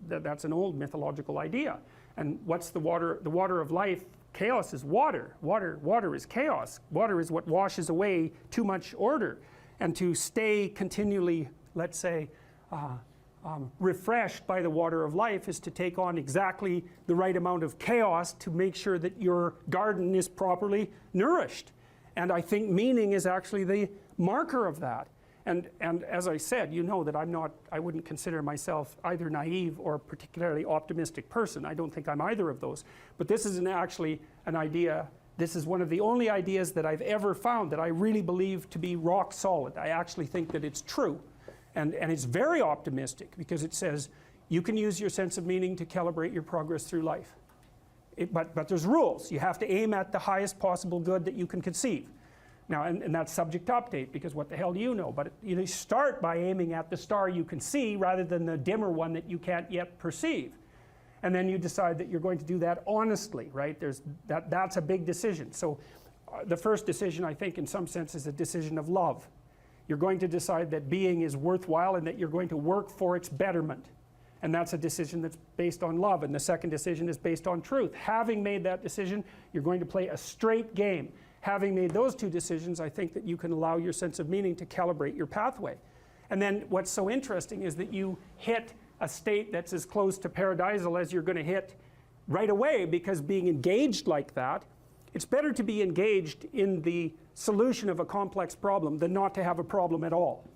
That's an old mythological idea. And what's the water? The water of life, chaos is water. Water is chaos. Water is what washes away too much order. And to stay continually, let's say, refreshed by the water of life is to take on exactly the right amount of chaos to make sure that your garden is properly nourished. And I think meaning is actually the marker of that. And as I said, you know that I wouldn't consider myself either naive or a particularly optimistic person. I don't think I'm either of those. But this is actually an idea. This is one of the only ideas that I've ever found that I really believe to be rock solid. I actually think that it's true. And it's very optimistic because it says you can use your sense of meaning to calibrate your progress through life. But there's rules. You have to aim at the highest possible good that you can conceive. Now, and that's subject to update, because what the hell do you know? But you start by aiming at the star you can see rather than the dimmer one that you can't yet perceive. And then you decide that you're going to do that honestly, right? That's a big decision. So the first decision, I think, in some sense, is a decision of love. You're going to decide that being is worthwhile and that you're going to work for its betterment. And that's a decision that's based on love. And the second decision is based on truth. Having made that decision, you're going to play a straight game. Having made those two decisions, I think that you can allow your sense of meaning to calibrate your pathway. And then what's so interesting is that you hit a state that's as close to paradisal as you're going to hit right away, because being engaged like that, it's better to be engaged in the solution of a complex problem than not to have a problem at all.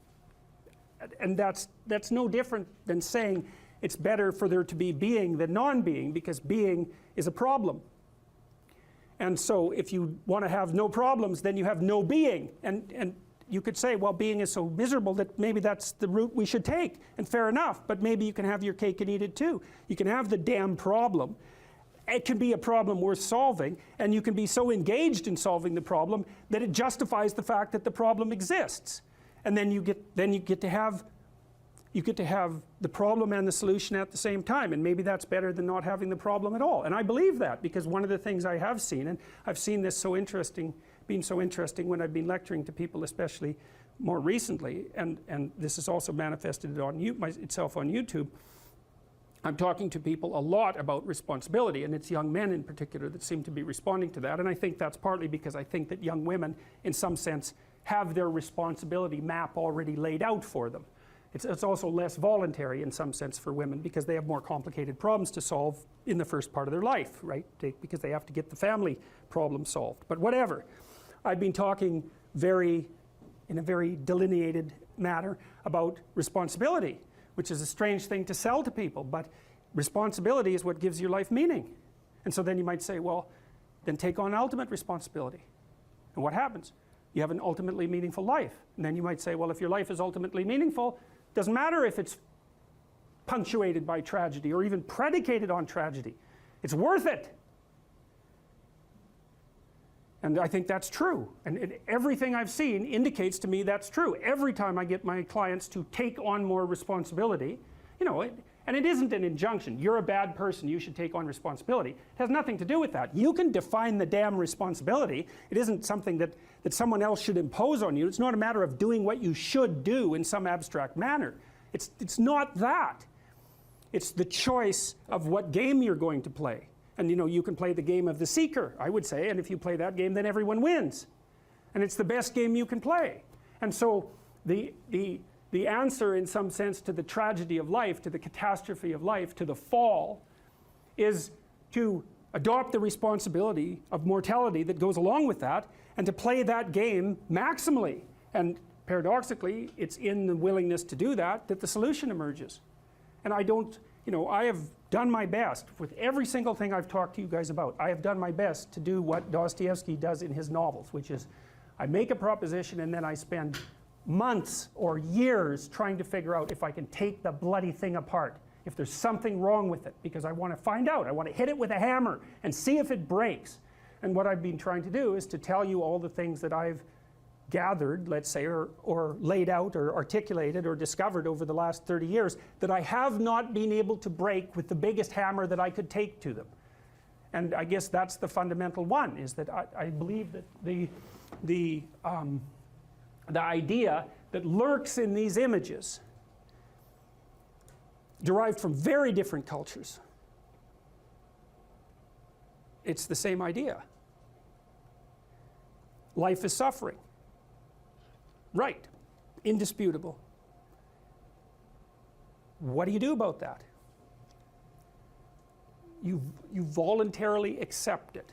And that's no different than saying it's better for there to be being than non-being, because being is a problem. And so if you want to have no problems, then you have no being. And you could say, well, being is so miserable that maybe that's the route we should take. And fair enough, but maybe you can have your cake and eat it too. You can have the damn problem. It can be a problem worth solving, and you can be so engaged in solving the problem that it justifies the fact that the problem exists. And then you get to have the problem and the solution at the same time, and maybe that's better than not having the problem at all. And I believe that, because one of the things I have seen, and I've seen this being so interesting when I've been lecturing to people, especially more recently, and this has also manifested itself on YouTube. I'm talking to people a lot about responsibility, and it's young men in particular that seem to be responding to that. And I think that's partly because I think that young women, in some sense, have their responsibility map already laid out for them. It's also less voluntary in some sense for women, because they have more complicated problems to solve in the first part of their life, right? Because they have to get the family problem solved. But whatever. I've been talking in a very delineated manner about responsibility, which is a strange thing to sell to people, but responsibility is what gives your life meaning. And so then you might say, well, then take on ultimate responsibility. And what happens? You have an ultimately meaningful life. And then you might say, well, if your life is ultimately meaningful, doesn't matter if it's punctuated by tragedy or even predicated on tragedy. It's worth it. And I think that's true. And everything I've seen indicates to me that's true. Every time I get my clients to take on more responsibility, and it isn't an injunction. You're a bad person, you should take on responsibility. It has nothing to do with that. You can define the damn responsibility. It isn't something that someone else should impose on you. It's not a matter of doing what you should do in some abstract manner. It's not that. It's the choice of what game you're going to play. And you can play the game of the seeker, I would say, and if you play that game, then everyone wins. And it's the best game you can play. And so the answer, in some sense, to the tragedy of life, to the catastrophe of life, to the fall, is to adopt the responsibility of mortality that goes along with that, and to play that game maximally. And paradoxically, it's in the willingness to do that that the solution emerges. And I don't, I have done my best with every single thing I've talked to you guys about. I have done my best to do what Dostoevsky does in his novels, which is I make a proposition and then I spend months or years trying to figure out if I can take the bloody thing apart, if there's something wrong with it, because I want to find out. I want to hit it with a hammer and see if it breaks. And what I've been trying to do is to tell you all the things that I've gathered, let's say, or laid out or articulated or discovered over the last 30 years that I have not been able to break with the biggest hammer that I could take to them. And I guess that's the fundamental one, is that I believe that the idea that lurks in these images, derived from very different cultures, it's the same idea. Life is suffering. Right, indisputable. What do you do about that? You voluntarily accept it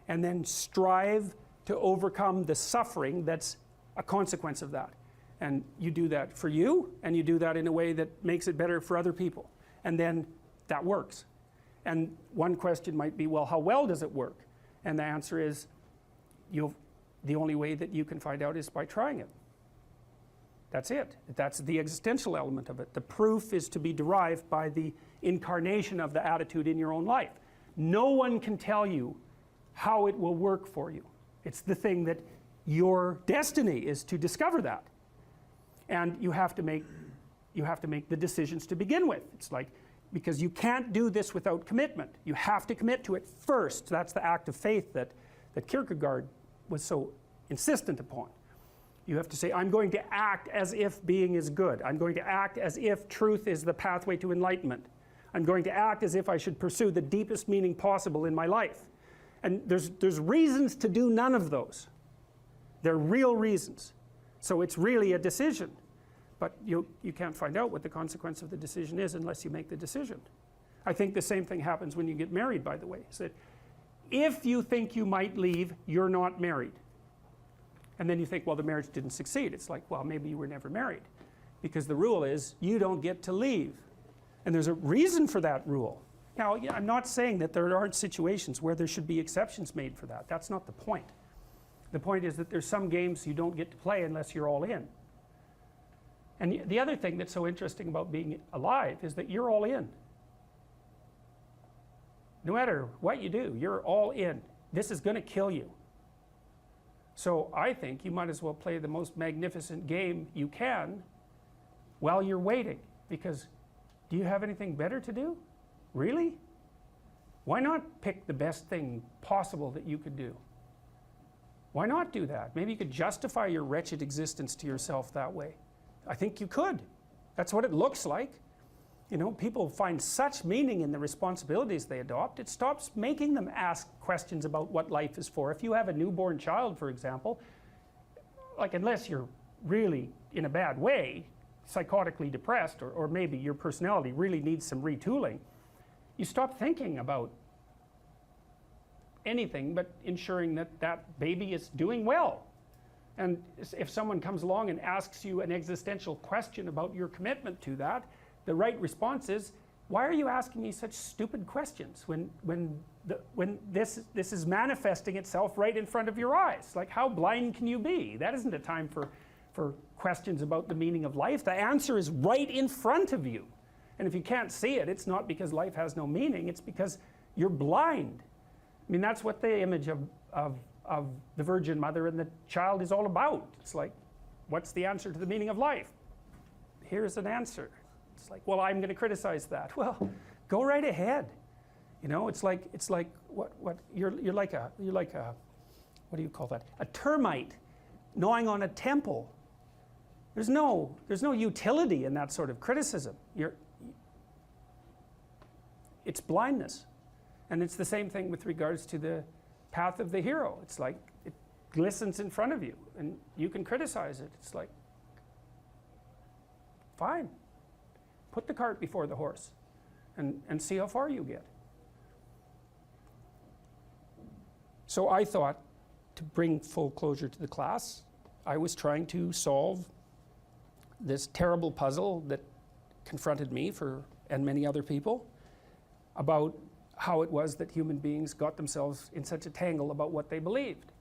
and then strive to overcome the suffering that's a consequence of that. And you do that for you, and you do that in a way that makes it better for other people. And then that works. And one question might be, well, how well does it work? And the answer is, the only way that you can find out is by trying it. That's it. That's the existential element of it. The proof is to be derived by the incarnation of the attitude in your own life. No one can tell you how it will work for you. It's the thing that your destiny is to discover that. And you have to make the decisions to begin with. It's like, because you can't do this without commitment. You have to commit to it first. That's the act of faith that Kierkegaard was so insistent upon. You have to say, I'm going to act as if being is good. I'm going to act as if truth is the pathway to enlightenment. I'm going to act as if I should pursue the deepest meaning possible in my life. And there's reasons to do none of those. They're real reasons. So it's really a decision. But you can't find out what the consequence of the decision is unless you make the decision. I think the same thing happens when you get married, by the way. Is that if you think you might leave, you're not married. And then you think, well, the marriage didn't succeed. It's like, well, maybe you were never married. Because the rule is, you don't get to leave. And there's a reason for that rule. Now, I'm not saying that there aren't situations where there should be exceptions made for that. That's not the point. The point is that there's some games you don't get to play unless you're all in. And the other thing that's so interesting about being alive is that you're all in. No matter what you do, you're all in. This is going to kill you. So I think you might as well play the most magnificent game you can while you're waiting. Because do you have anything better to do? Really? Why not pick the best thing possible that you could do? Why not do that? Maybe you could justify your wretched existence to yourself that way. I think you could. That's what it looks like. You know, people find such meaning in the responsibilities they adopt, it stops making them ask questions about what life is for. If you have a newborn child, for example, like unless you're really in a bad way, psychotically depressed, or maybe your personality really needs some retooling, you stop thinking about anything but ensuring that that baby is doing well. And if someone comes along and asks you an existential question about your commitment to that, the right response is, why are you asking me such stupid questions when this is manifesting itself right in front of your eyes? Like, how blind can you be? That isn't a time for questions about the meaning of life. The answer is right in front of you. And if you can't see it, it's not because life has no meaning, it's because you're blind. I mean, that's what the image of the Virgin Mother and the child is all about. It's like, what's the answer to the meaning of life? Here's an answer. It's like, well, I'm going to criticize that. Well, go right ahead. You know, it's like what you're like a what do you call that? A termite gnawing on a temple. There's no utility in that sort of criticism. It's blindness. And it's the same thing with regards to the path of the hero. It's like it glistens in front of you and you can criticize it. It's like, fine. Put the cart before the horse and see how far you get. So I thought, to bring full closure to the class, I was trying to solve this terrible puzzle that confronted me and many other people about how it was that human beings got themselves in such a tangle about what they believed.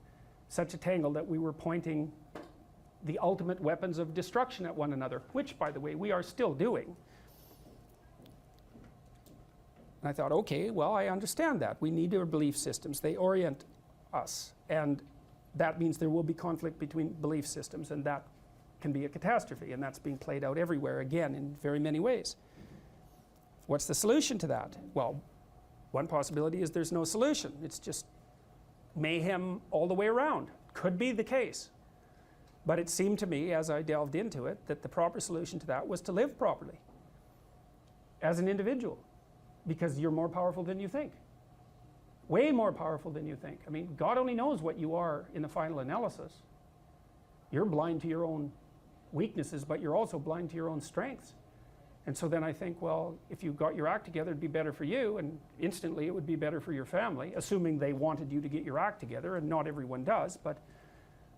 Such a tangle that we were pointing the ultimate weapons of destruction at one another, which, by the way, we are still doing. And I thought, okay, well, I understand that. We need our belief systems. They orient us. And that means there will be conflict between belief systems, and that can be a catastrophe. And that's being played out everywhere, again, in very many ways. What's the solution to that? Well, one possibility is there's no solution. It's just mayhem all the way around. Could be the case. But it seemed to me, as I delved into it, that the proper solution to that was to live properly as an individual, because you're more powerful than you think. Way more powerful than you think. I mean, God only knows what you are in the final analysis. You're blind to your own weaknesses, but you're also blind to your own strengths. And so then I think, well, if you got your act together, it'd be better for you, and instantly it would be better for your family, assuming they wanted you to get your act together, and not everyone does,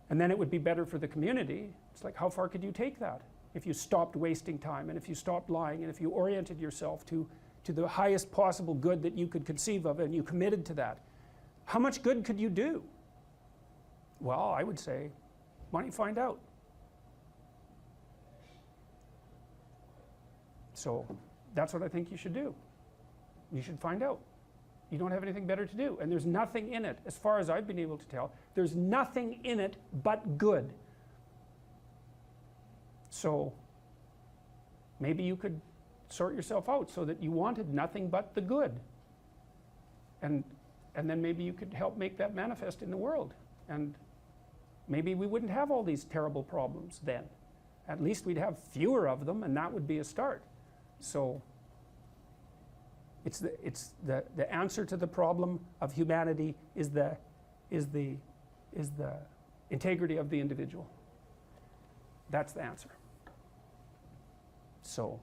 and then it would be better for the community. It's like, how far could you take that? If you stopped wasting time, and if you stopped lying, and if you oriented yourself to the highest possible good that you could conceive of, and you committed to that, how much good could you do? Well, I would say, why don't you find out? So that's what I think you should do. You should find out. You don't have anything better to do. And there's nothing in it, as far as I've been able to tell, there's nothing in it but good. So maybe you could sort yourself out so that you wanted nothing but the good. And then maybe you could help make that manifest in the world. And maybe we wouldn't have all these terrible problems then. At least we'd have fewer of them, and that would be a start. So it's the answer to the problem of humanity is the integrity of the individual. That's the answer. So,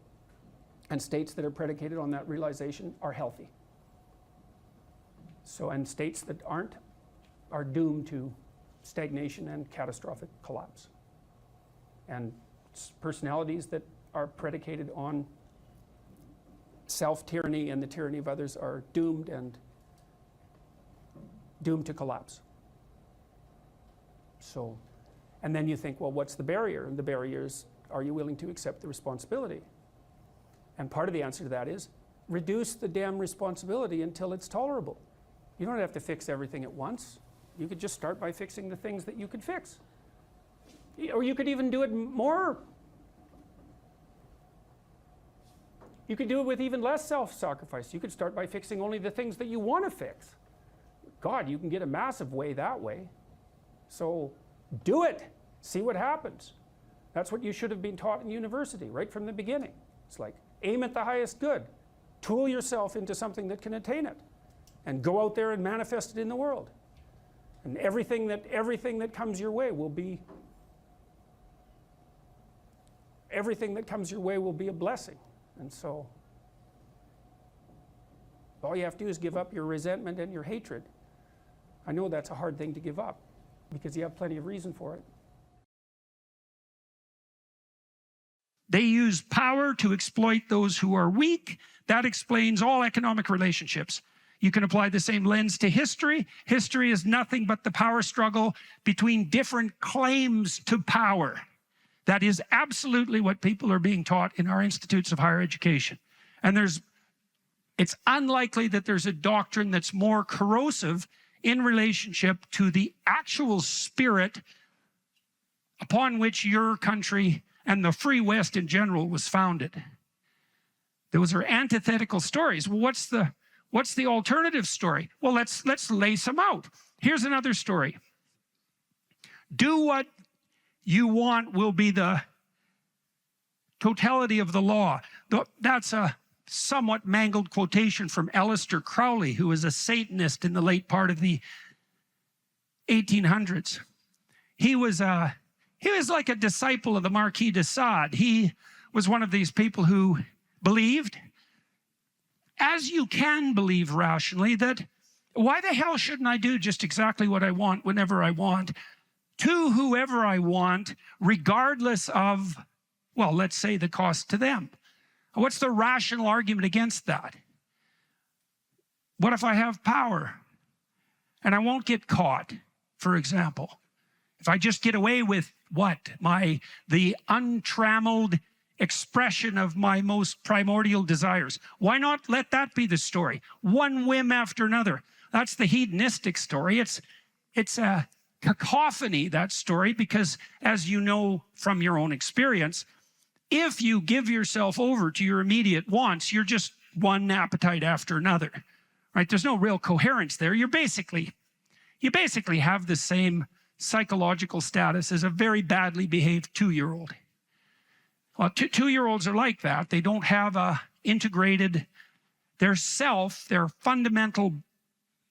and states that are predicated on that realization are healthy. So, and states that aren't are doomed to stagnation and catastrophic collapse. And personalities that are predicated on self-tyranny and the tyranny of others are doomed to collapse. So, and then you think, well, what's the barrier? And the barrier is, are you willing to accept the responsibility? And part of the answer to that is, reduce the damn responsibility until it's tolerable. You don't have to fix everything at once. You could just start by fixing the things that you could fix. Or you could even do it more. You could do it with even less self-sacrifice. You could start by fixing only the things that you want to fix. God, you can get a massive way that way. So do it. See what happens. That's what you should have been taught in university right from the beginning. It's like, aim at the highest good. Tool yourself into something that can attain it. And go out there and manifest it in the world. And everything that comes your way will be a blessing. And so all you have to do is give up your resentment and your hatred. I know that's a hard thing to give up because you have plenty of reason for it. They use power to exploit those who are weak. That explains all economic relationships. You can apply the same lens to history. History is nothing but the power struggle between different claims to power. That is absolutely what people are being taught in our institutes of higher education. And it's unlikely that there's a doctrine that's more corrosive in relationship to the actual spirit upon which your country and the free West in general was founded. Those are antithetical stories. Well, what's the alternative story? Well, let's lay some out. Here's another story. Do what you want will be the totality of the law. That's a somewhat mangled quotation from Aleister Crowley, who was a Satanist in the late part of the 1800s. He was like a disciple of the Marquis de Sade. He was one of these people who believed, as you can believe rationally, that why the hell shouldn't I do just exactly what I want whenever I want? to whoever I want, regardless of, well, let's say the cost to them. What's the rational argument against that? What if I have power and I won't get caught, for example? If I just get away with what? The untrammeled expression of my most primordial desires. Why not let that be the story? One whim after another. That's the hedonistic story. It's a cacophony, that story, because as you know from your own experience, if you give yourself over to your immediate wants, you're just one appetite after another, right? There's no real coherence there. You basically have the same psychological status as a very badly behaved 2-year-old. Well, 2-year-olds are like that. They don't have a integrated, their fundamental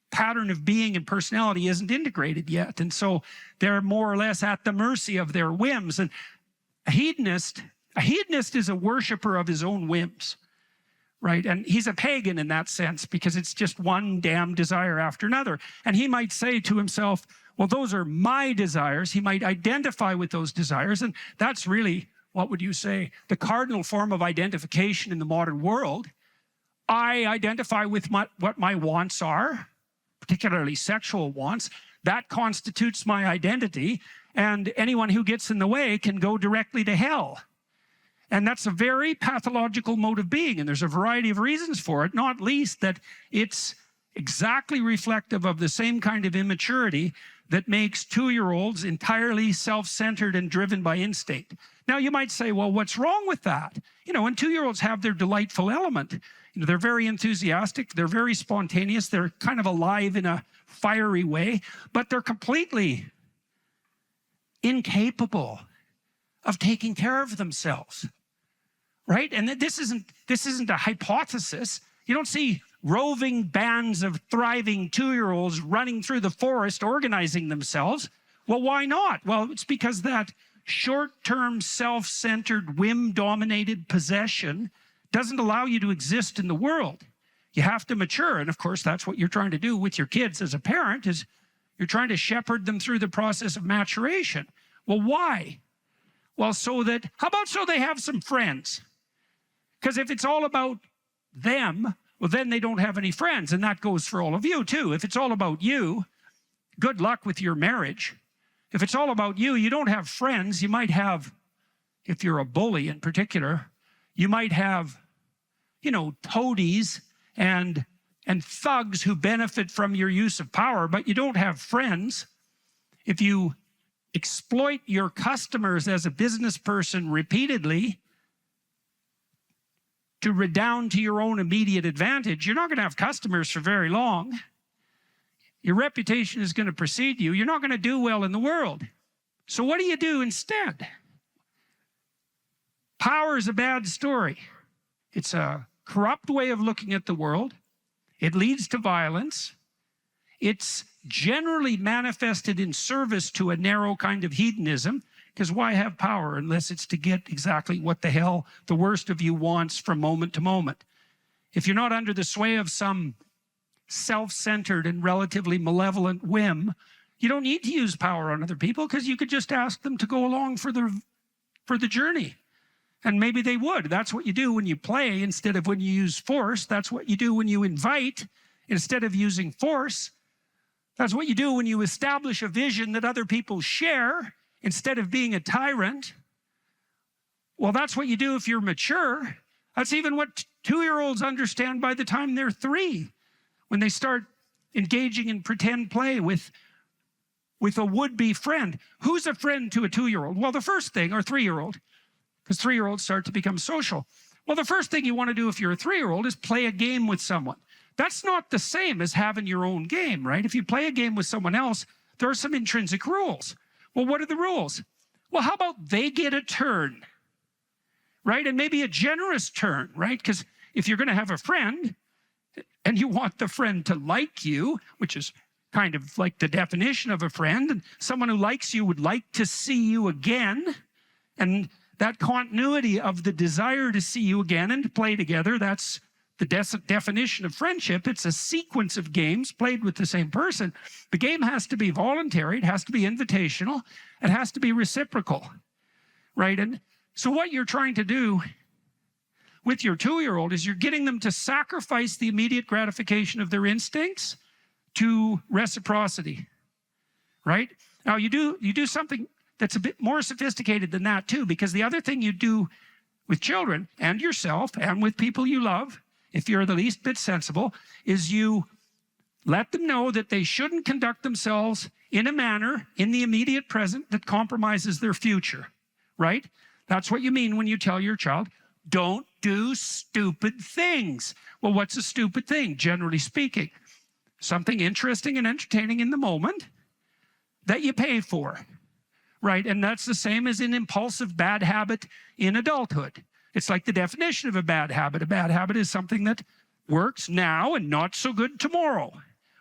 pattern of being and personality isn't integrated yet. And so they're more or less at the mercy of their whims. And a hedonist is a worshiper of his own whims, right? And he's a pagan in that sense, because it's just one damn desire after another. And he might say to himself, well, those are my desires. He might identify with those desires. And that's really, what would you say, the cardinal form of identification in the modern world. I identify with what my wants are, particularly sexual wants. That constitutes my identity. And anyone who gets in the way can go directly to hell. And that's a very pathological mode of being. And there's a variety of reasons for it, not least that it's exactly reflective of the same kind of immaturity that makes 2-year-olds entirely self-centered and driven by instinct. Now, you might say, well, what's wrong with that? You know, and 2-year-olds have their delightful element. You know, they're very enthusiastic. They're very spontaneous. They're kind of alive in a fiery way, but they're completely incapable of taking care of themselves, right? And this isn't a hypothesis. You don't see roving bands of thriving 2-year-olds running through the forest organizing themselves. Well, why not? Well, it's because that short-term, self-centered, whim-dominated possession doesn't allow you to exist in the world. You have to mature. And of course, that's what you're trying to do with your kids as a parent, is you're trying to shepherd them through the process of maturation. Well, why? Well, how about so they have some friends? Because if it's all about them, well, then they don't have any friends. And that goes for all of you too. If it's all about you, good luck with your marriage. If it's all about you, you don't have friends. You might have, if you're a bully in particular, you might have, you know, toadies and thugs who benefit from your use of power, but you don't have friends. If you exploit your customers as a business person repeatedly to redound to your own immediate advantage, you're not going to have customers for very long. Your reputation is going to precede you. You're not going to do well in the world. So what do you do instead? Power is a bad story. It's a corrupt way of looking at the world. It leads to violence. It's generally manifested in service to a narrow kind of hedonism, because why have power unless it's to get exactly what the hell the worst of you wants from moment to moment? If you're not under the sway of some self-centered and relatively malevolent whim, you don't need to use power on other people, because you could just ask them to go along for the journey. And maybe they would. That's what you do when you play instead of when you use force. That's what you do when you invite instead of using force. That's what you do when you establish a vision that other people share instead of being a tyrant. Well, that's what you do if you're mature. That's even what 2-year-olds understand by the time they're 3, when they start engaging in pretend play with a would-be friend. Who's a friend to a 2-year-old? Well, the first thing, or 3-year-old, because 3-year-olds start to become social. Well, the first thing you want to do if you're a 3-year-old is play a game with someone. That's not the same as having your own game, right? If you play a game with someone else, there are some intrinsic rules. Well, what are the rules? Well, how about they get a turn, right? And maybe a generous turn, right? Because if you're going to have a friend and you want the friend to like you, which is kind of like the definition of a friend, and someone who likes you would like to see you again, and that continuity of the desire to see you again and to play together, that's the definition of friendship. It's a sequence of games played with the same person. The game has to be voluntary. It has to be invitational. It has to be reciprocal, right? And so what you're trying to do with your 2-year-old is you're getting them to sacrifice the immediate gratification of their instincts to reciprocity, right? Now you do something that's a bit more sophisticated than that too, because the other thing you do with children and yourself and with people you love, if you're the least bit sensible, is you let them know that they shouldn't conduct themselves in a manner in the immediate present that compromises their future, right? That's what you mean when you tell your child, don't do stupid things. Well, what's a stupid thing, generally speaking? Something interesting and entertaining in the moment that you pay for, right? And that's the same as an impulsive bad habit in adulthood. It's like the definition of a bad habit. A bad habit is something that works now and not so good tomorrow,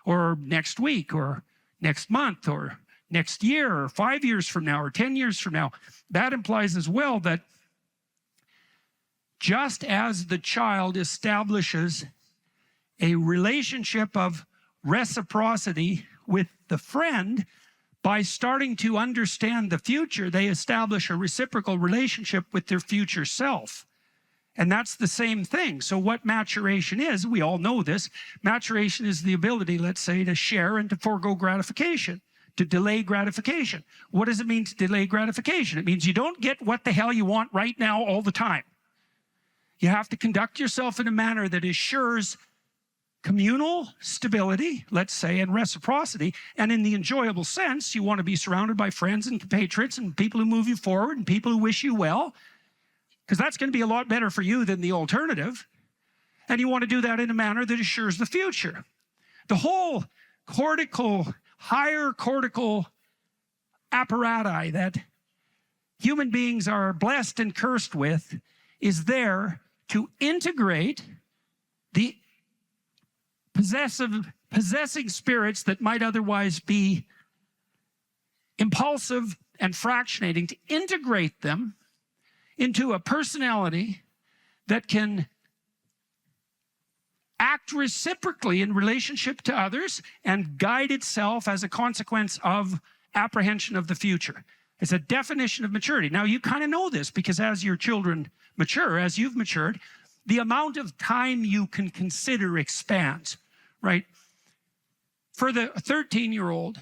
or next week, or next month, or next year, or 5 years from now, or 10 years from now. That implies as well that just as the child establishes a relationship of reciprocity with the friend, by starting to understand the future, they establish a reciprocal relationship with their future self. And that's the same thing. So what maturation is, we all know this, maturation is the ability, let's say, to share and to forego gratification, to delay gratification. What does it mean to delay gratification? It means you don't get what the hell you want right now all the time. You have to conduct yourself in a manner that assures communal stability, let's say, and reciprocity. And in the enjoyable sense, you want to be surrounded by friends and compatriots and people who move you forward and people who wish you well, because that's going to be a lot better for you than the alternative. And you want to do that in a manner that assures the future. The whole higher cortical apparatus that human beings are blessed and cursed with is there to integrate the possessing spirits that might otherwise be impulsive and fractionating, to integrate them into a personality that can act reciprocally in relationship to others and guide itself as a consequence of apprehension of the future. It's a definition of maturity. Now, you kind of know this because as your children mature, as you've matured, the amount of time you can consider expands, right? For the 13-year-old,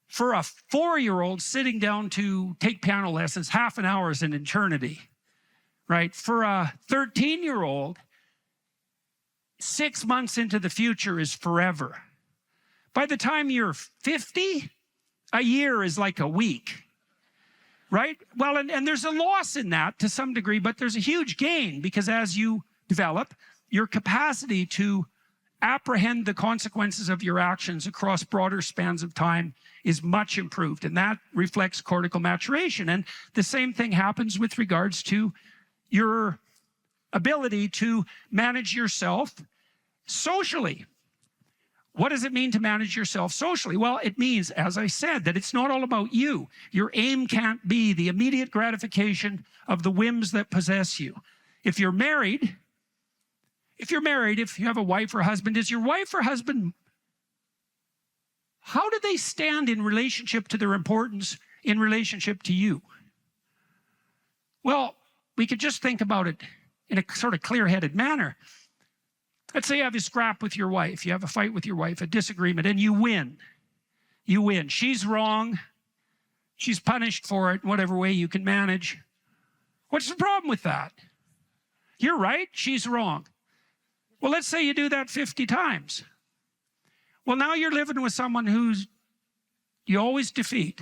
for a 4-year-old sitting down to take piano lessons, half an hour is an eternity, right? For a 13-year-old, 6 months into the future is forever. By the time you're 50, a year is like a week, right? Well, and there's a loss in that to some degree, but there's a huge gain because as you develop, your capacity to apprehend the consequences of your actions across broader spans of time is much improved, and that reflects cortical maturation. And the same thing happens with regards to your ability to manage yourself socially. What does it mean to manage yourself socially? Well, it means, as I said, that it's not all about you. Your aim can't be the immediate gratification of the whims that possess you. If you're married, if you have a wife or husband, is your wife or husband, how do they stand in relationship to their importance in relationship to you? Well, we could just think about it in a sort of clear-headed manner. Let's say you have a scrap with your wife, you have a fight with your wife, a disagreement, and you win. You win. She's wrong. She's punished for it in whatever way you can manage. What's the problem with that? You're right, she's wrong. Well, let's say you do that 50 times. Well, now you're living with someone you always defeat.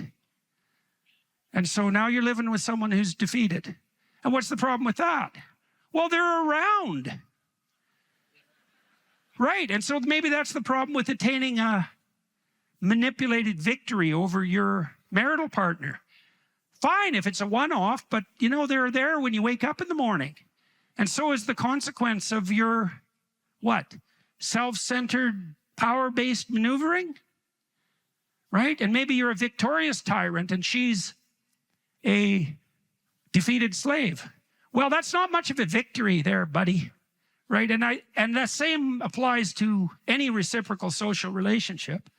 And so now you're living with someone who's defeated. And what's the problem with that? Well, they're around. Right, and so maybe that's the problem with attaining a manipulated victory over your marital partner. Fine if it's a one-off, but you know they're there when you wake up in the morning. And so is the consequence of your, what? Self-centered, power-based maneuvering? Right? And maybe you're a victorious tyrant and she's a defeated slave. Well, that's not much of a victory there, buddy. right? And the same applies to any reciprocal social relationship.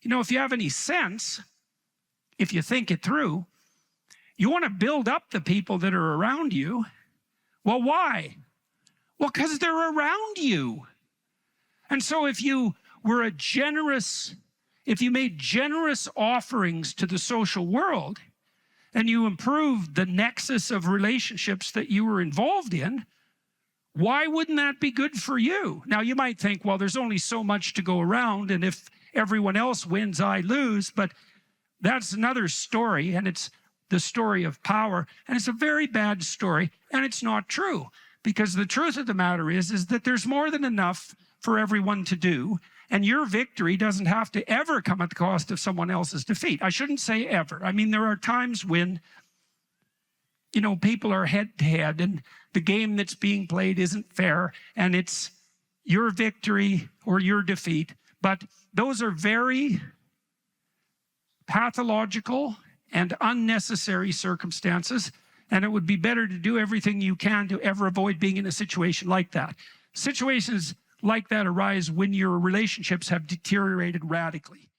You know, if you have any sense, if you think it through, you want to build up the people that are around you. Well, why? Well, because they're around you. And so if you were if you made generous offerings to the social world and you improved the nexus of relationships that you were involved in, why wouldn't that be good for you? Now, you might think, well, there's only so much to go around, and if everyone else wins, I lose. But that's another story, and it's the story of power. And it's a very bad story, and it's not true. Because the truth of the matter is that there's more than enough for everyone to do, and your victory doesn't have to ever come at the cost of someone else's defeat. I shouldn't say ever. I mean, there are times when, you know, people are head-to-head, and the game that's being played isn't fair, and it's your victory or your defeat. But those are very pathological and unnecessary circumstances, and it would be better to do everything you can to ever avoid being in a situation like that. Situations like that arise when your relationships have deteriorated radically.